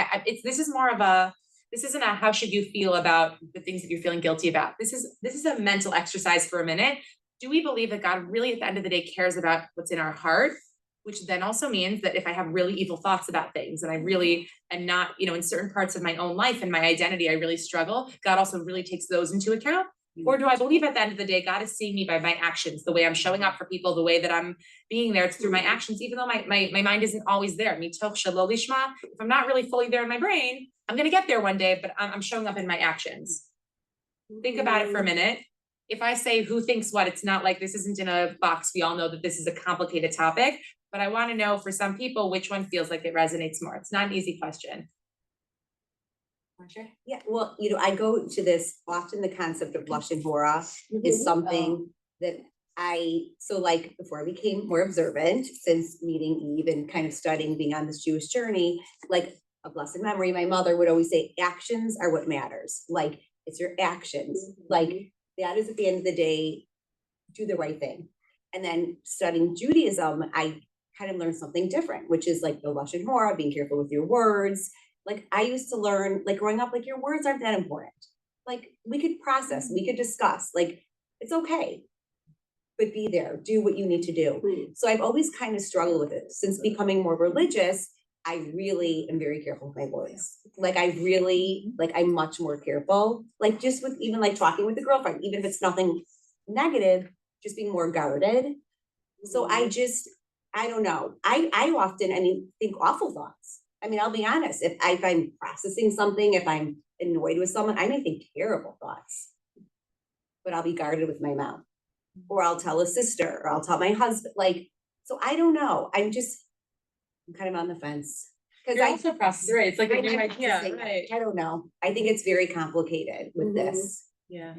This is more of a, this isn't a how should you feel about the things that you're feeling guilty about. This is a mental exercise for a minute. Do we believe that God really at the end of the day cares about what's in our heart? Which then also means that if I have really evil thoughts about things and I really am not, in certain parts of my own life and my identity, I really struggle, God also really takes those into account. Or do I believe at the end of the day, God is seeing me by my actions, the way I'm showing up for people, the way that I'm being there, it's through my actions, even though my mind isn't always there. Mitoch shelo lishma. If I'm not really fully there in my brain, I'm gonna get there one day, but I'm showing up in my actions. Think about it for a minute. If I say who thinks what, it's not like this isn't in a box. We all know that this is a complicated topic, but I want to know for some people, which one feels like it resonates more. It's not an easy question. Yeah, well, I go to this, often the concept of Lashon Hora is something that so like before I became more observant, since meeting Eve and kind of studying, being on this Jewish journey, like a blessed memory, my mother would always say, actions are what matters. Like, it's your actions. Like, that is at the end of the day, do the right thing. And then studying Judaism, I kind of learned something different, which is like the Lashon Hora, being careful with your words. Like, I used to learn, like growing up, like your words aren't that important. Like, we could process, we could discuss, like, it's okay, but be there, do what you need to do. So I've always kind of struggled with it. Since becoming more religious, I really am very careful with my words. Like, I'm much more careful, like just with even like talking with a girlfriend, even if it's nothing negative, just being more guarded. So I don't know. I often, think awful thoughts. I'll be honest, if I'm processing something, if I'm annoyed with someone, I may think terrible thoughts, but I'll be guarded with my mouth, or I'll tell a sister, or I'll tell my husband, so I don't know. I'm kind of on the fence. You're also processing, right? It's like a new idea, right? I don't know. I think it's very complicated with this. Yeah.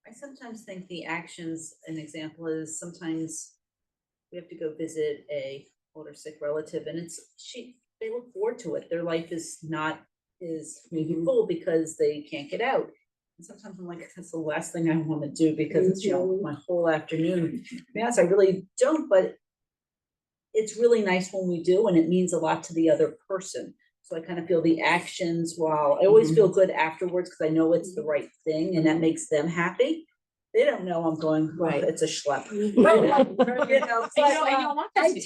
I sometimes think the actions, an example is sometimes we have to go visit a older sick relative, and they look forward to it. Their life is maybe full because they can't get out. And sometimes I'm like, that's the last thing I want to do, because it's my whole afternoon. Yes, I really don't, but it's really nice when we do, and it means a lot to the other person. So I kind of feel the actions, while I always feel good afterwards because I know it's the right thing and that makes them happy. They don't know I'm going, right, it's a schlep. I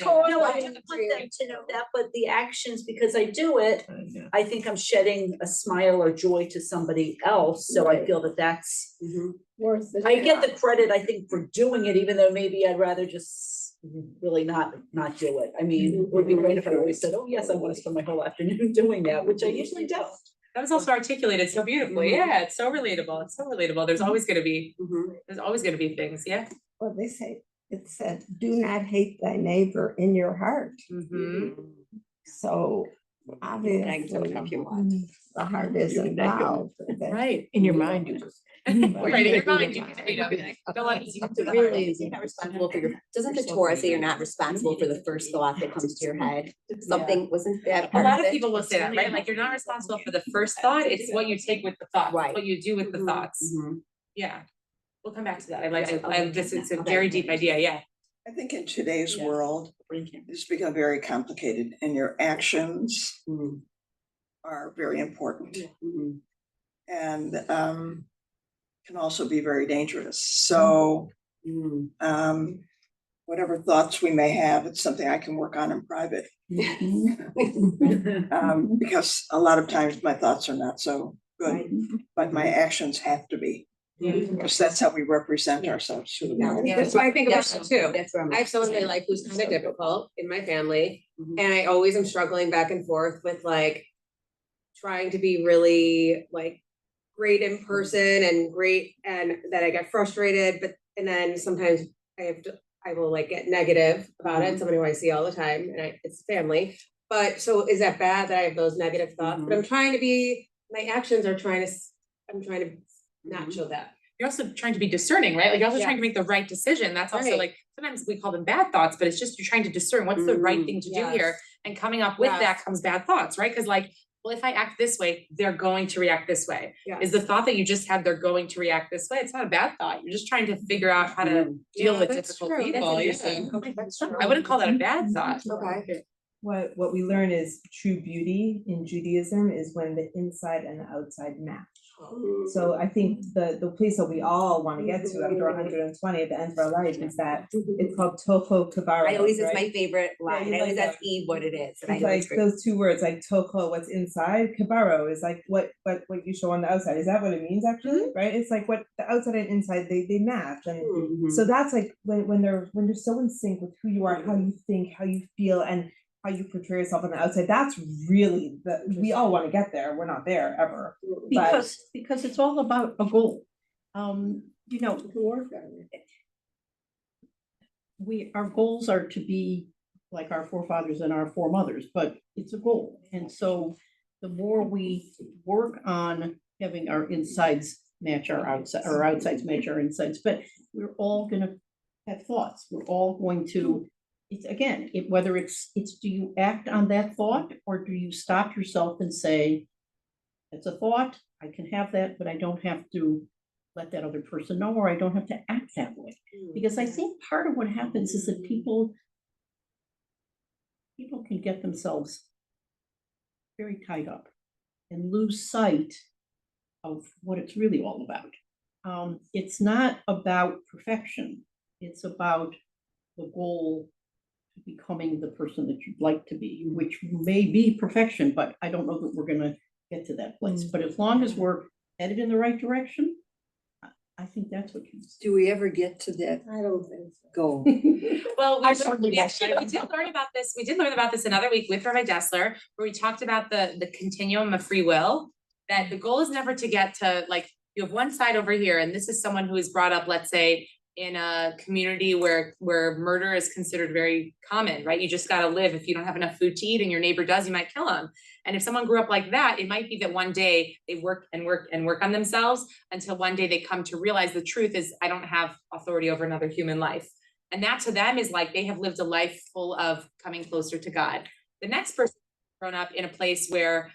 totally want them to know that, but the actions, because I do it, I think I'm shedding a smile or joy to somebody else. So I feel that that's, I get the credit, I think, for doing it, even though maybe I'd rather just really not do it. It would be great if I always said, oh yes, I want to spend my whole afternoon doing that, which I usually don't. That was also articulated so beautifully. Yeah, it's so relatable. It's so relatable. There's always gonna be, things, yeah. Well, it said, do not hate thy neighbor in your heart. So obviously, the heart is involved. Right. In your mind, you just. Right, in your mind, you can, be like, don't let it. Really, you're not responsible for your, doesn't the Torah say you're not responsible for the first thought that comes to your head? Something, wasn't that A part lot of it? people will say that, right? Like, you're not responsible for the first thought, it's what you take with the thought, Right. what you do with the thoughts. Mhm. Yeah. We'll come back to that. This is a very deep idea, yeah. I think in today's Yeah. world, it's become very complicated and your actions Mhm. are very important Mhm. and can also be very dangerous. So Mhm. whatever thoughts we may have, it's something I can work on in private. Because a lot of times my thoughts are not so good, but my actions have to be. Because that's how we represent ourselves to the world. Yeah, that's why I think about it too. That's where I'm. I have someone in my life who's kind of difficult in my family, Mhm. and I always am struggling back and forth with like trying to be really like great in person and great, and that I get frustrated, but and then sometimes I will like get negative about it. Somebody who I see all the time, and it's family. But so is that bad that I have those negative thoughts? But I'm trying to be. My actions are trying to. I'm trying to not show that. You're also trying to be discerning, right? Like, you're also trying to make the right decision. That's also Right. like, sometimes we call them bad thoughts, but it's just you're trying to discern what's the right thing to do here. And coming up with that Yes. comes bad thoughts, right? Because like, well, if I act this way, they're going to react this way. Yeah. Is the thought that you just had, they're going to react this way? It's not a bad thought. You're just trying to figure out how to deal Yeah, with that's difficult true. people. That's Yeah. interesting. That's true. I wouldn't call that a bad thought. Okay. What we learn is true beauty in Judaism is when the inside and the outside match. So I think the place that we all want to get to after 120 at the end of our life is that it's called Toho Kavara. I always, it's right? my favorite line. you I always like ask that. Eve what it is. And I It's know like it's great. those two words, like Toho, what's inside, Kabaro is like what you show on the outside. Is that what it means actually? Right? It's like what the outside and inside they match. And Mhm. so that's like when they're so in sync with who you are, how you think, how you feel, and how you portray yourself on the outside. That's really we all want to get there. We're not there ever. Because it's all about a goal. You know, our goals are to be like our forefathers and our foremothers, but it's a goal. And so the more we work on having our insides match our outside, or outsides match our insides, but we're all gonna have thoughts. We're all going to, it's again, whether it's do you act on that thought, or do you stop yourself and say, it's a thought, I can have that, but I don't have to let that other person know, or I don't have to act that way. Because I think part of what happens is that people can get themselves very tied up and lose sight of what it's really all about. It's not about perfection. It's about the goal to becoming the person that you'd like to be, which may be perfection, but I don't know that we're gonna get to that place. But as long as we're headed in the right direction, I think that's what you Do we ever get to that I don't think so. goal? Well, I certainly won't. we did learn about this. We did learn about this another week with Rabbi Dessler, where we talked about the continuum of free will. That the goal is never to get to, like, you have one side over here, and this is someone who is brought up, let's say, in a community where murder is considered very common, right? You just gotta live. If you don't have enough food to eat and your neighbor does, you might kill him. And if someone grew up like that, it might be that one day they work on themselves until one day they come to realize the truth is, I don't have authority over another human life. And that to them is like they have lived a life full of coming closer to God. The next person grown up in a place where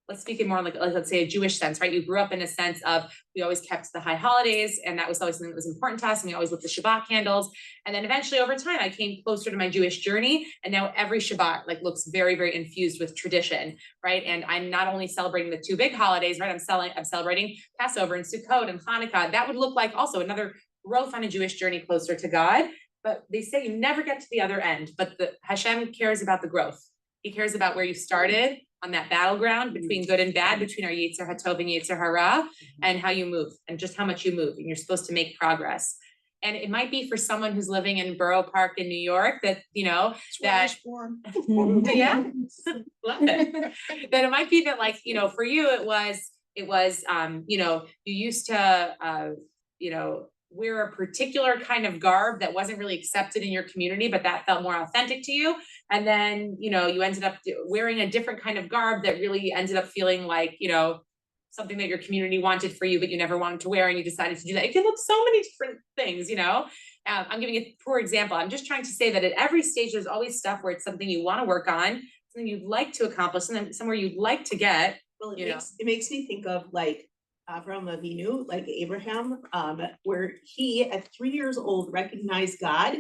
let's speak it more like, let's say, a Jewish sense, right? You grew up in a sense of, we always kept the high holidays, and that was always something that was important to us, and we always lit the Shabbat candles. And then eventually over time, I came closer to my Jewish journey, and now every Shabbat like looks very, very infused with tradition, right? And I'm not only celebrating the two big holidays, right? I'm celebrating Passover and Sukkot and Hanukkah. That would look like also another growth on a Jewish journey closer to God. But they say you never get to the other end, but Hashem cares about the growth. He cares about where you started on that battleground between good and bad, between our Yetzer HaTov and Yetzer Hara, and how you move and just how much you move. And you're supposed to make progress. And it might be for someone who's living in Borough Park in New York that, you know, that, yeah, love it. That it might be that, like, you know, for you, it was, you know, you used to, you know, wear a particular kind of garb that wasn't really accepted in your community, but that felt more authentic to you. And then, you know, you ended up wearing a different kind of garb that really ended up feeling like, you know, something that your community wanted for you, but you never wanted to wear and you decided to do that. It can look so many different things, you know? I'm giving a poor example. I'm just trying to say that at every stage, there's always stuff where it's something you want to work on, something you'd like to accomplish, somewhere you'd like to get. Well, You know. it makes me think of like Avram Avinu, like Abraham, where he at 3 years old recognized God.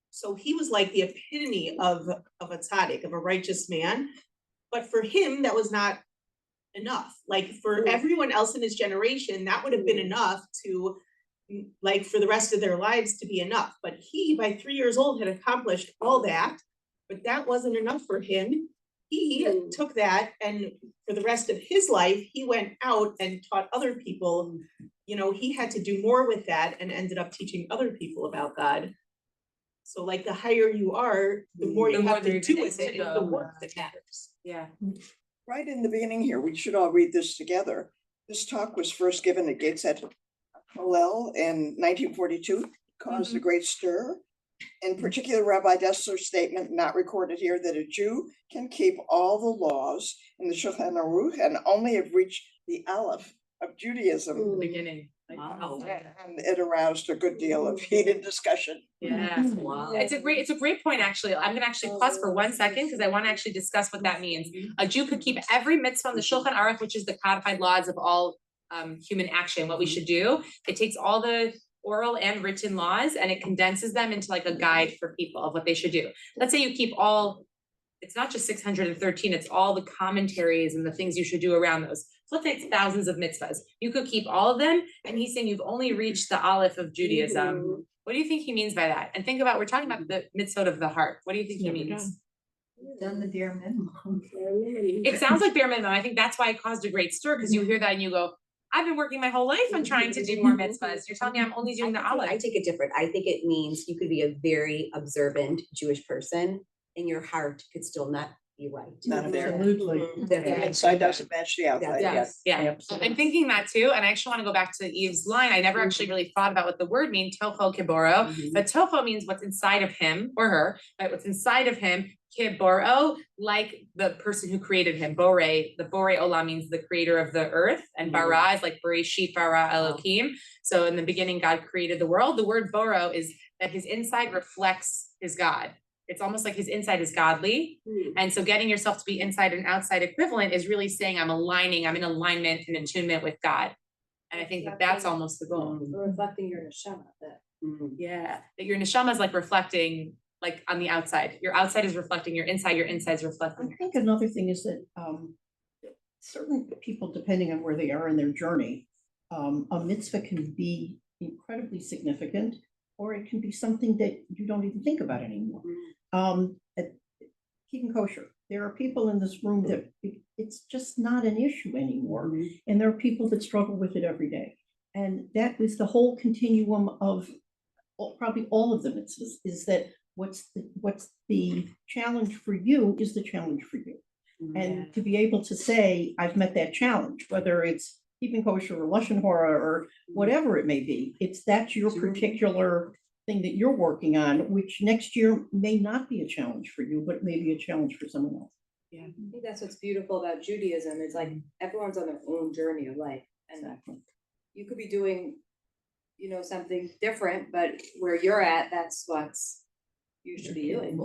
So he was like the epitome of a tzaddik, of a righteous man. But for him, that was not enough. Like for everyone else in his generation, that would have been enough to, like, for the rest of their lives to be enough. But he, by 3 years old, had accomplished all that, but that wasn't enough for him. He took that, and for the rest of his life, he went out and taught other people. You know, he had to do more with that and ended up teaching other people about God. So like the higher you are, the more you have to do with it, it's the work that matters. Yeah. Right in the beginning here, we should all read this together. This talk was first given at Gateshead Hillel in 1942, caused a great stir. In particular, Rabbi Dessler's statement, not recorded here, that a Jew can keep all the laws in the Shulchan Aruch and only have reached the Aleph of Judaism. Beginning. Wow. And it aroused a good deal of heated discussion. Yeah. Wow. It's a great point, actually. I'm gonna actually pause for 1 second because I want to actually discuss what that means. A Jew could keep every mitzvah on the Shulchan Aruch, which is the codified laws of all human action, what we should do. It takes all the oral and written laws and it condenses them into like a guide for people of what they should do. Let's say you keep all, it's not just 613, it's all the commentaries and the things you should do around those. So let's say it's thousands of mitzvahs. You could keep all of them, and he's saying you've only reached the Aleph of Judaism. What do you think he means by that? And think about, we're talking about the mitzvot of the heart. What do you think he means? Done the bare minimum. It sounds like bare minimum. I think that's why it caused a great stir, because you hear that and you go, I've been working my whole life on trying to do more mitzvahs. You're telling me I'm only doing the I Aleph. take it different. I think it means you could be a very observant Jewish person and your heart could still not be right. Not there. Absolutely. The inside doesn't match the outside. Yes. Yeah, Absolutely. I'm thinking that too, and I actually want to go back to Eve's line. I never actually really thought about what the word means, toho kiboro, but toho means what's inside of him or her, right? What's inside of him, kiboro, like the person who created him, bore, the bore olam means the creator of the earth, and bara is like bereshit bara Elohim. So in the beginning, God created the world. The word boro is that his inside reflects his God. It's almost like his inside is godly. And so getting yourself to be inside and outside equivalent is really saying I'm in alignment and attunement with God. And I think that that's almost the goal. Reflecting your neshama, that. Yeah, that your neshama is like reflecting like on the outside. Your outside is reflecting your inside is I reflecting. think another thing is that certain people, depending on where they are in their journey, a mitzvah can be incredibly significant, or it can be something that you don't even think about anymore. Keeping kosher, there are people in this room that it's just not an issue anymore, and there are people that struggle with it every day. And that is the whole continuum of probably all of the mitzvahs, is that what's the challenge for you is the challenge for you. And to be able to say, I've met that challenge, whether it's keeping kosher or lashon hora or whatever it may be, that's your particular thing that you're working on, which next year may not be a challenge for you, but it may be a challenge for someone else. Yeah, I think that's what's beautiful about Judaism. It's like everyone's on their own journey of life, and you could be doing, something different, but where you're at, that's what's you should be doing.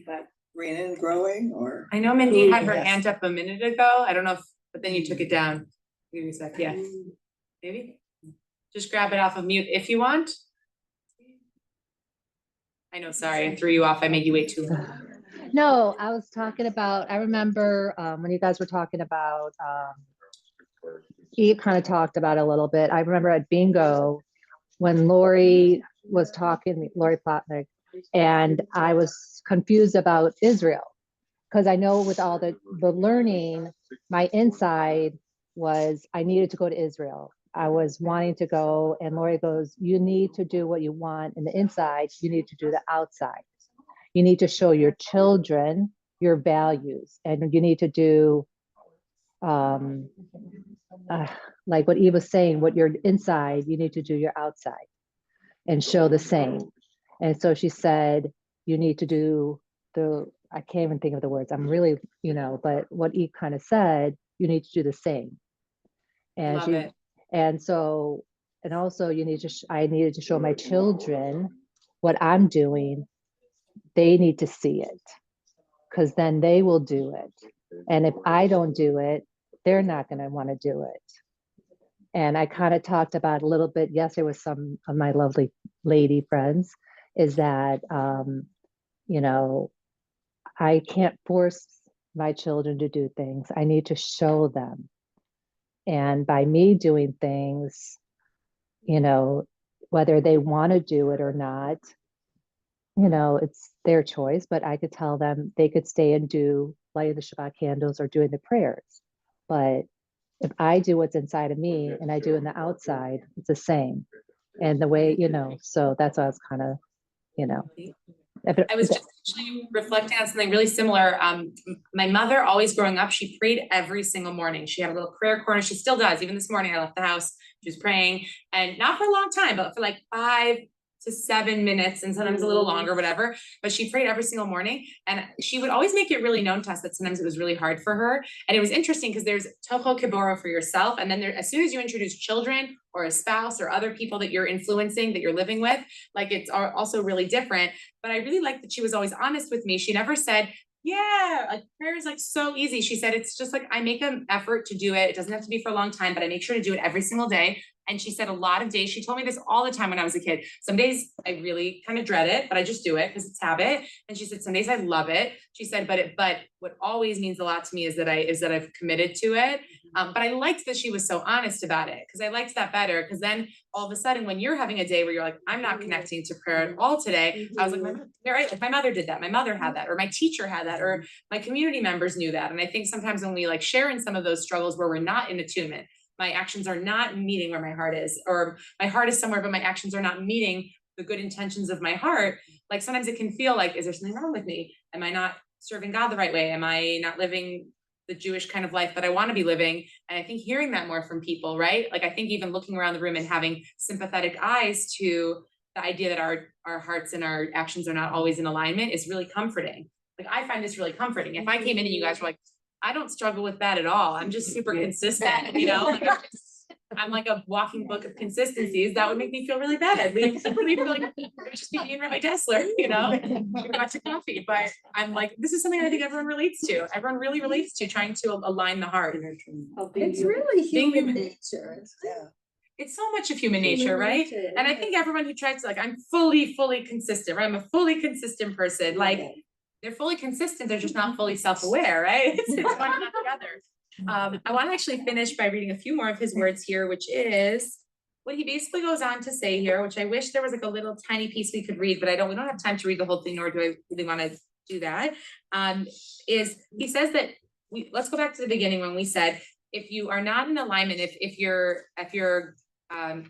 But Green and growing, or I know Mindy had her Yes. hand up a minute ago. I don't know if, but then you took it down. Give me a sec. Yeah, maybe. Just grab it off of mute if you want. I know, sorry, I threw you off. I made you wait too long. No, I was talking about, I remember when you guys were talking about, he kind of talked about it a little bit. I remember at bingo when Lori was talking, Lori Plotnick, and I was confused about Israel, because I know with all the learning, my inside was I needed to go to Israel. I was wanting to go, and Lori goes, you need to do what you want in the inside, you need to do the outside. You need to show your children your values, and you need to do like what Eve was saying, what you're inside, you need to do your outside and show the same. And so she said, you need to do I can't even think of the words. I'm really, but what Eve kind of said, you need to do the same. And Love she, it. and so, and also you need to, I needed to show my children what I'm doing. They need to see it, because then they will do it. And if I don't do it, they're not going to want to do it. And I kind of talked about a little bit yesterday with some of my lovely lady friends, is that, you know, I can't force my children to do things. I need to show them. And by me doing things, you know, whether they want to do it or not, you know, it's their choice, but I could tell them they could stay and do lighting the Shabbat candles or doing the prayers. But if I do what's inside of me and I do in the outside, it's the same. And the way, you know, so that's why I was kind of, you know. I was just actually reflecting on something really similar. My mother, always growing up, she prayed every single morning. She had a little prayer corner. She still does. Even this morning, I left the house, she was praying, and not for a long time, but for like 5 to 7 minutes, and sometimes a little longer, whatever. But she prayed every single morning, and she would always make it really known to us that sometimes it was really hard for her. And it was interesting because there's toho kiboro for yourself, and then there, as soon as you introduce children or a spouse or other people that you're influencing, that you're living with, like it's also really different. But I really liked that she was always honest with me. She never said, yeah, like prayer is like so easy. She said, it's just like, I make an effort to do it. It doesn't have to be for a long time, but I make sure to do it every single day. And she said a lot of days, she told me this all the time when I was a kid. Some days I really kind of dread it, but I just do it because it's habit. And she said, some days I love it. She said, but what always means a lot to me is that I've committed to it. But I liked that she was so honest about it, because I liked that better. Because then all of a sudden, when you're having a day where you're like, I'm not connecting to prayer at all today, I was like, you're right. Like my mother did that. My mother had that, or my teacher had that, or my community members knew that. And I think sometimes when we like share in some of those struggles where we're not in attunement, my actions are not meeting where my heart is, or my heart is somewhere, but my actions are not meeting the good intentions of my heart. Like sometimes it can feel like, is there something wrong with me? Am I not serving God the right way? Am I not living the Jewish kind of life that I want to be living? And I think hearing that more from people, right? Like I think even looking around the room and having sympathetic eyes to the idea that our hearts and our actions are not always in alignment is really comforting. Like I find this really comforting. If I came in and you guys were like, I don't struggle with that at all, I'm just super consistent, you know? Like I'm like a walking book of consistencies, that would make me feel really bad. We really feel like it would just be me and Rabbi Dessler, you know, got to coffee. But I'm like, this is something I think everyone relates to. Everyone really relates to trying to align the heart. It's really Being human human. nature. Yeah. It's so much of human nature, right? And I think everyone who tries to like, I'm fully consistent, right? I'm a fully consistent person. Like they're fully consistent, they're just not fully self-aware, right? It's one and not the other. I want to actually finish by reading a few more of his words here, which is what he basically goes on to say here, which I wish there was like a little tiny piece we could read, but we don't have time to read the whole thing, nor do I really want to do that. Is he says that let's go back to the beginning when we said, if you are not in alignment, if you're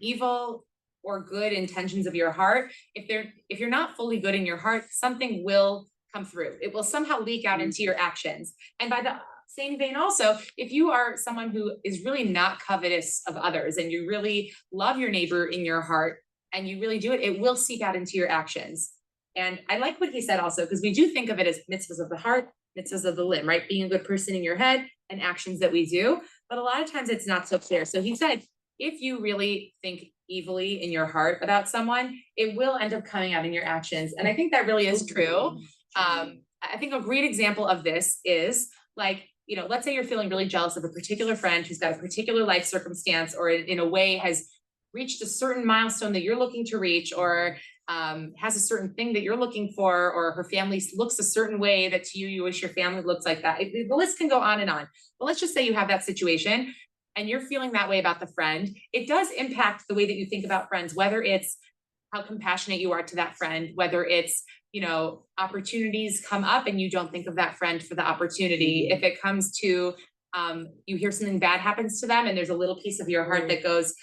evil or good intentions of your heart, if you're not fully good in your heart, something will come through. It will somehow leak out into your actions. And by the same vein also, if you are someone who is really not covetous of others and you really love your neighbor in your heart and you really do it, it will seep out into your actions. And I like what he said also, because we do think of it as mitzvahs of the heart, mitzvahs of the limb, right? Being a good person in your head and actions that we do. But a lot of times it's not so clear. So he said, if you really think evilly in your heart about someone, it will end up coming out in your actions. And I think that really is true. I think a great example of this is like, you know, let's say you're feeling really jealous of a particular friend who's got a particular life circumstance, or in a way has reached a certain milestone that you're looking to reach, or has a certain thing that you're looking for, or her family looks a certain way that to you wish your family looks like that. The list can go on and on. But let's just say you have that situation and you're feeling that way about the friend. It does impact the way that you think about friends, whether it's how compassionate you are to that friend, whether it's, you know, opportunities come up and you don't think of that friend for the opportunity. If it comes to, you hear something bad happens to them and there's a little piece of your heart that goes,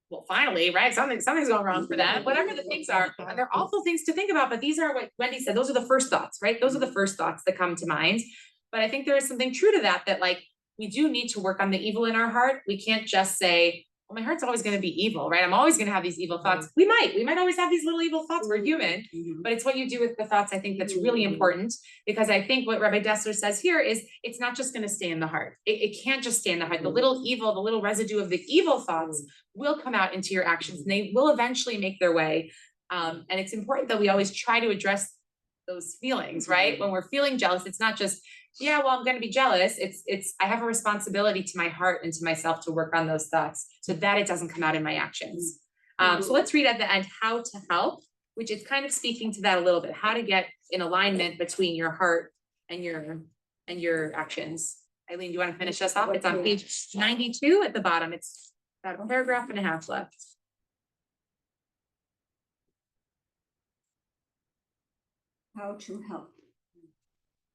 well, finally, right? Something's going wrong for them, whatever the things are. And they're awful things to think about, but these are what Wendy said. Those are the first thoughts, right? Those are the first thoughts that come to mind. But I think there is something true to that like we do need to work on the evil in our heart. We can't just say, well, my heart's always gonna be evil, right? I'm always gonna have these evil thoughts. We might always have these little evil thoughts. We're human, but it's what you do with the thoughts, I think, that's really important. Because I think what Rabbi Dessler says here is it's not just gonna stay in the heart. It can't just stay in the heart. The little evil, the little residue of the evil thoughts will come out into your actions, and they will eventually make their way. And it's important that we always try to address those feelings, right? When we're feeling jealous, it's not just, yeah, well, I'm gonna be jealous. It's I have a responsibility to my heart and to myself to work on those thoughts so that it doesn't come out in my actions. So let's read at the end how to help, which is kind of speaking to that a little bit, how to get in alignment between your heart and your actions. Eileen, do you want to finish us off? It's on page 92 at the bottom. It's about a paragraph and a half left. How to help.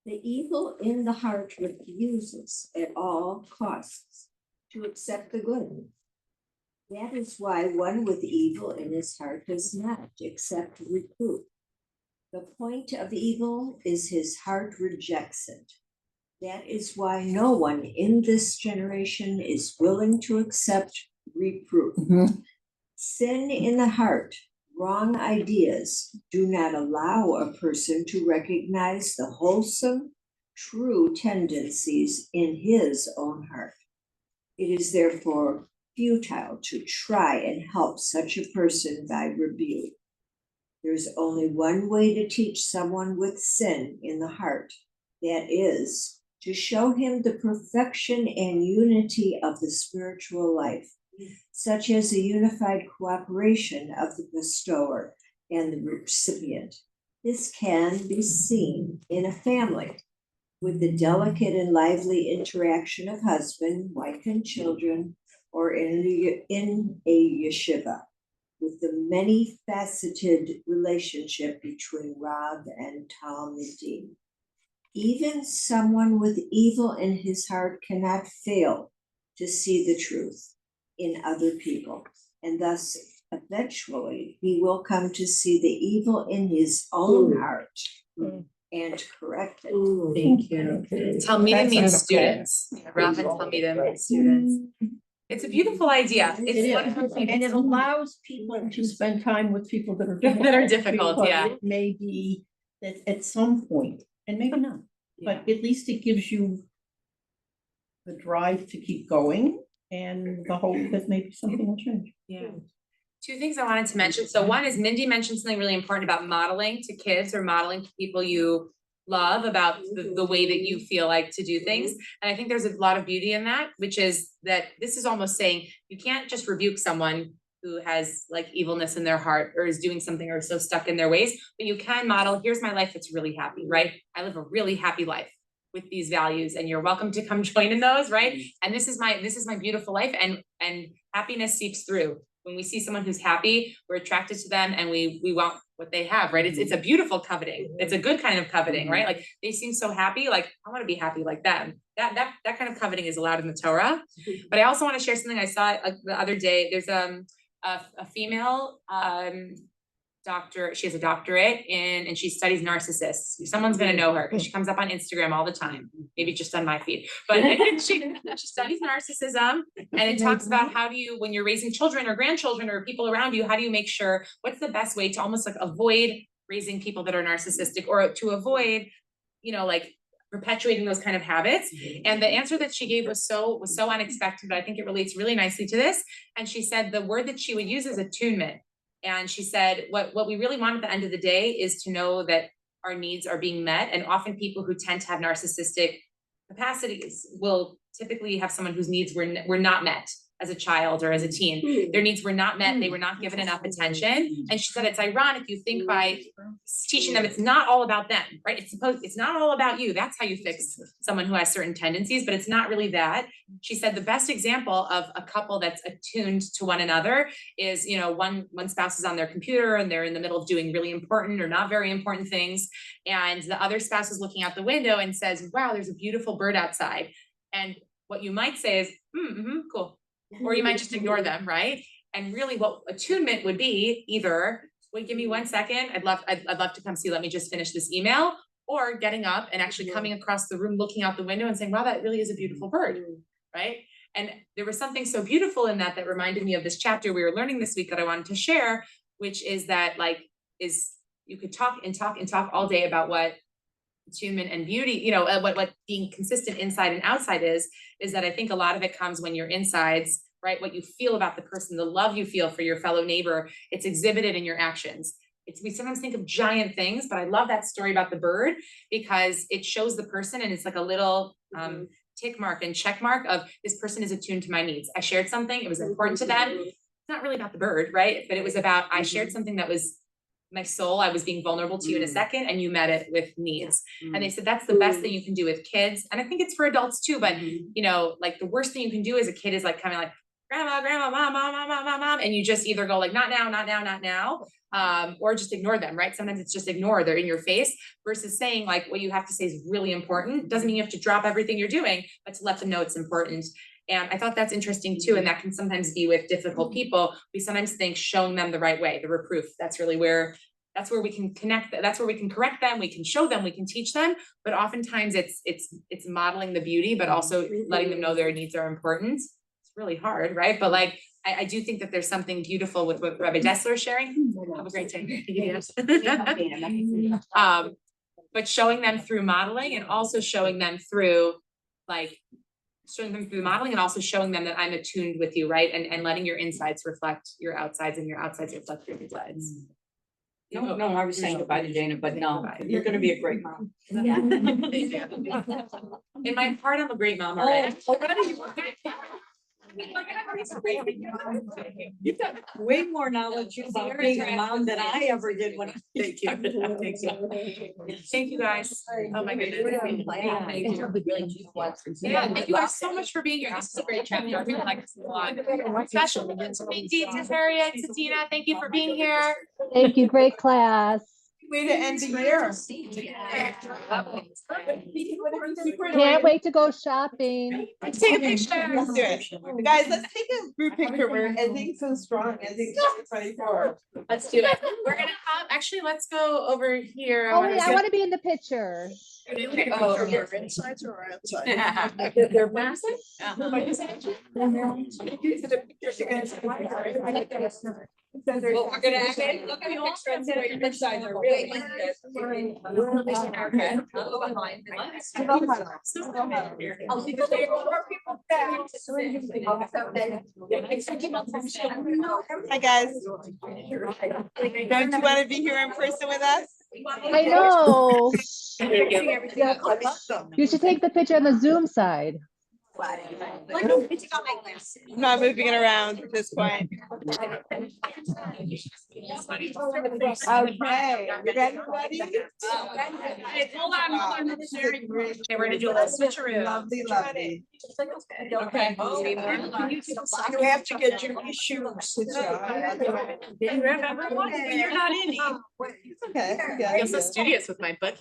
The evil in the heart refuses at all costs to accept the good. That is why one with evil in his heart does not accept reproof. The point of evil is his heart rejects it. That is why no one in this generation is willing to accept reproof. Sin in the heart, wrong ideas, do not allow a person to recognize the wholesome, true tendencies in his own heart. It is therefore futile to try and help such a person by rebuke. There's only one way to teach someone with sin in the heart, that is, to show him the perfection and unity of the spiritual life, such as the unified cooperation of the bestower and the recipient. This can be seen in a family with the delicate and lively interaction of husband, wife, and children, or in a yeshiva, with the many-faceted relationship between Rav and Talmidim. Even someone with evil in his heart cannot fail to see the truth in other people, and thus eventually he will come to see the evil in his own heart and correct it. Thank you. Talmidim means students. Rav and Talmidim means students. It's a beautiful idea. It It's is, wonderful. and it allows people to spend time with people that are That are difficult, because yeah. It may be that at some point, and maybe not, but at least it gives you the drive to keep going and the hope that maybe something will change. Yeah. Two things I wanted to mention. So one is Mindy mentioned something really important about modeling to kids or modeling to people you love about the way that you feel like to do things. And I think there's a lot of beauty in that, which is that this is almost saying you can't just rebuke someone who has like evilness in their heart or is doing something or so stuck in their ways, but you can model, here's my life that's really happy, right? I live a really happy life with these values and you're welcome to come join in those, right? And this is my beautiful life, and happiness seeps through. When we see someone who's happy, we're attracted to them and we want what they have, right? It's a beautiful coveting. It's a good kind of coveting, right? Like they seem so happy, like I want to be happy like them. That kind of coveting is allowed in the Torah. But I also want to share something I saw the other day. There's a female doctor, she has a doctorate and she studies narcissists. Someone's gonna know her because she comes up on Instagram all the time, maybe just on my feed, but she studies narcissism, and it talks about how do you, when you're raising children or grandchildren or people around you, how do you make sure, what's the best way to almost like avoid raising people that are narcissistic or to avoid, like perpetuating those kind of habits. And the answer that she gave was so unexpected, but I think it relates really nicely to this. And she said the word that she would use is attunement. And she said, what we really want at the end of the day is to know that our needs are being met. And often people who tend to have narcissistic capacities will typically have someone whose needs were not met as a child or as a teen. Their needs were not met. They were not given enough attention. And she said, it's ironic. You think by teaching them, it's not all about them, right? It's not all about you. That's how you fix someone who has certain tendencies, but it's not really that. She said the best example of a couple that's attuned to one another is, one spouse is on their computer and they're in the middle of doing really important or not very important things. And the other spouse is looking out the window and says, wow, there's a beautiful bird outside. And what you might say is, cool. Or you might just ignore them, right? And really what attunement would be either, wait, give me 1 second. I'd love to come see, let me just finish this email, or getting up and actually coming across the room, looking out the window and saying, wow, that really is a beautiful bird, right? And there was something so beautiful in that that reminded me of this chapter we were learning this week that I wanted to share, which is that like you could talk and talk and talk all day about what attunement and beauty, you know, what being consistent inside and outside is that I think a lot of it comes when your insides, right? What you feel about the person, the love you feel for your fellow neighbor, it's exhibited in your actions. We sometimes think of giant things, but I love that story about the bird because it shows the person and it's like a little tick mark and check mark of this person is attuned to my needs. I shared something, it was important to them. It's not really about the bird, right? But it was about, I shared something that was my soul, I was being vulnerable to you in a second and you met it with needs. And they said, that's the best thing you can do with kids. And I think it's for adults too, but you know, like the worst thing you can do as a kid is like kind of like, grandma, mom, and you just either go like, not now, or just ignore them, right? Sometimes it's just ignore, they're in your face versus saying like what you have to say is really important. Doesn't mean you have to drop everything you're doing, but to let them know it's important. And I thought that's interesting too. And that can sometimes be with difficult people. We sometimes think showing them the right way, the reproof, that's really where we can connect, that's where we can correct them, we can show them, we can teach them, but oftentimes it's modeling the beauty, but also letting them know their needs are important. It's really hard, right? But like, I do think that there's something beautiful with what Rabbi Dessler is sharing. Have a great day. Yes. But showing them through modeling and also showing them through modeling and also showing them that I'm attuned with you, right? And letting your insides reflect your outsides and your outsides reflect your insides. No, I was saying goodbye to Dana, but no, you're gonna be a great mom. Yeah. In my heart, I'm a great mom already. You've got way more knowledge about being a mom than I ever did when I. Thank you. Thank you guys. Oh my goodness. Yeah, thank you guys so much for being here. This is a great chapter. I really like this a lot. Special thanks to Harriet, to Tina. Thank you for being here. Thank you, great class. Way to end the year. Can't wait to go shopping. Let's take a picture. Let's do it. Guys, let's take a group picture. We're ending so strong, ending 2024. Let's do it. We're gonna have, actually, let's go over here. Oh, wait, I want to be in the picture. Oh, Your insides or outside? they're massive. Well, we're gonna actually look at the picture and say what your insides are really. Hi, guys. Don't you want to be here in person with us? I know. You should take the picture on the Zoom side. I'm not moving it around at this point. Okay, you ready, buddy? Hold on. Okay, we're gonna do a little switcheroo. Lovely. Okay. You have to get your shoes. Remember one, but you're not in. Okay. I feel so studious with my butt.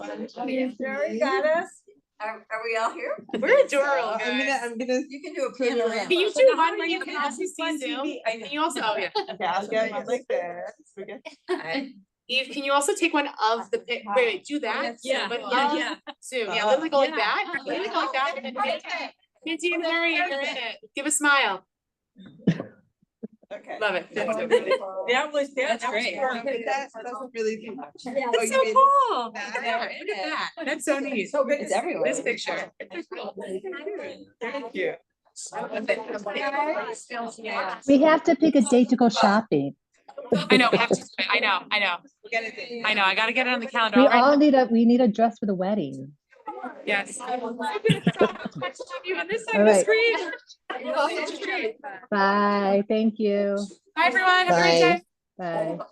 Jerry got us. Are we all here? We're adorable, I'm guys. gonna. You can do a panorama. Can you do one where you can also see Zoom? Can you also, oh yeah. Okay, I'll get one like this. Okay. Eve, can you also take one of the, wait, do that? Yeah, But yeah. Zoom, yeah, literally go like that, literally go like that. Nancy and Harry, you're in it. Give a smile. Okay. Love it. That was great. perfect. That doesn't really do much. That's so cool. Look at that. That's so neat. So good. It's everywhere. This picture. Thank you. We have to pick a date to go shopping. I know, we have to, I know. I gotta get it on the calendar. We All right. all need a dress for the wedding. Yes. I'm gonna stop you on this side All of the right. screen. Bye. Thank you. Bye, everyone. Have a great Bye. day. Bye.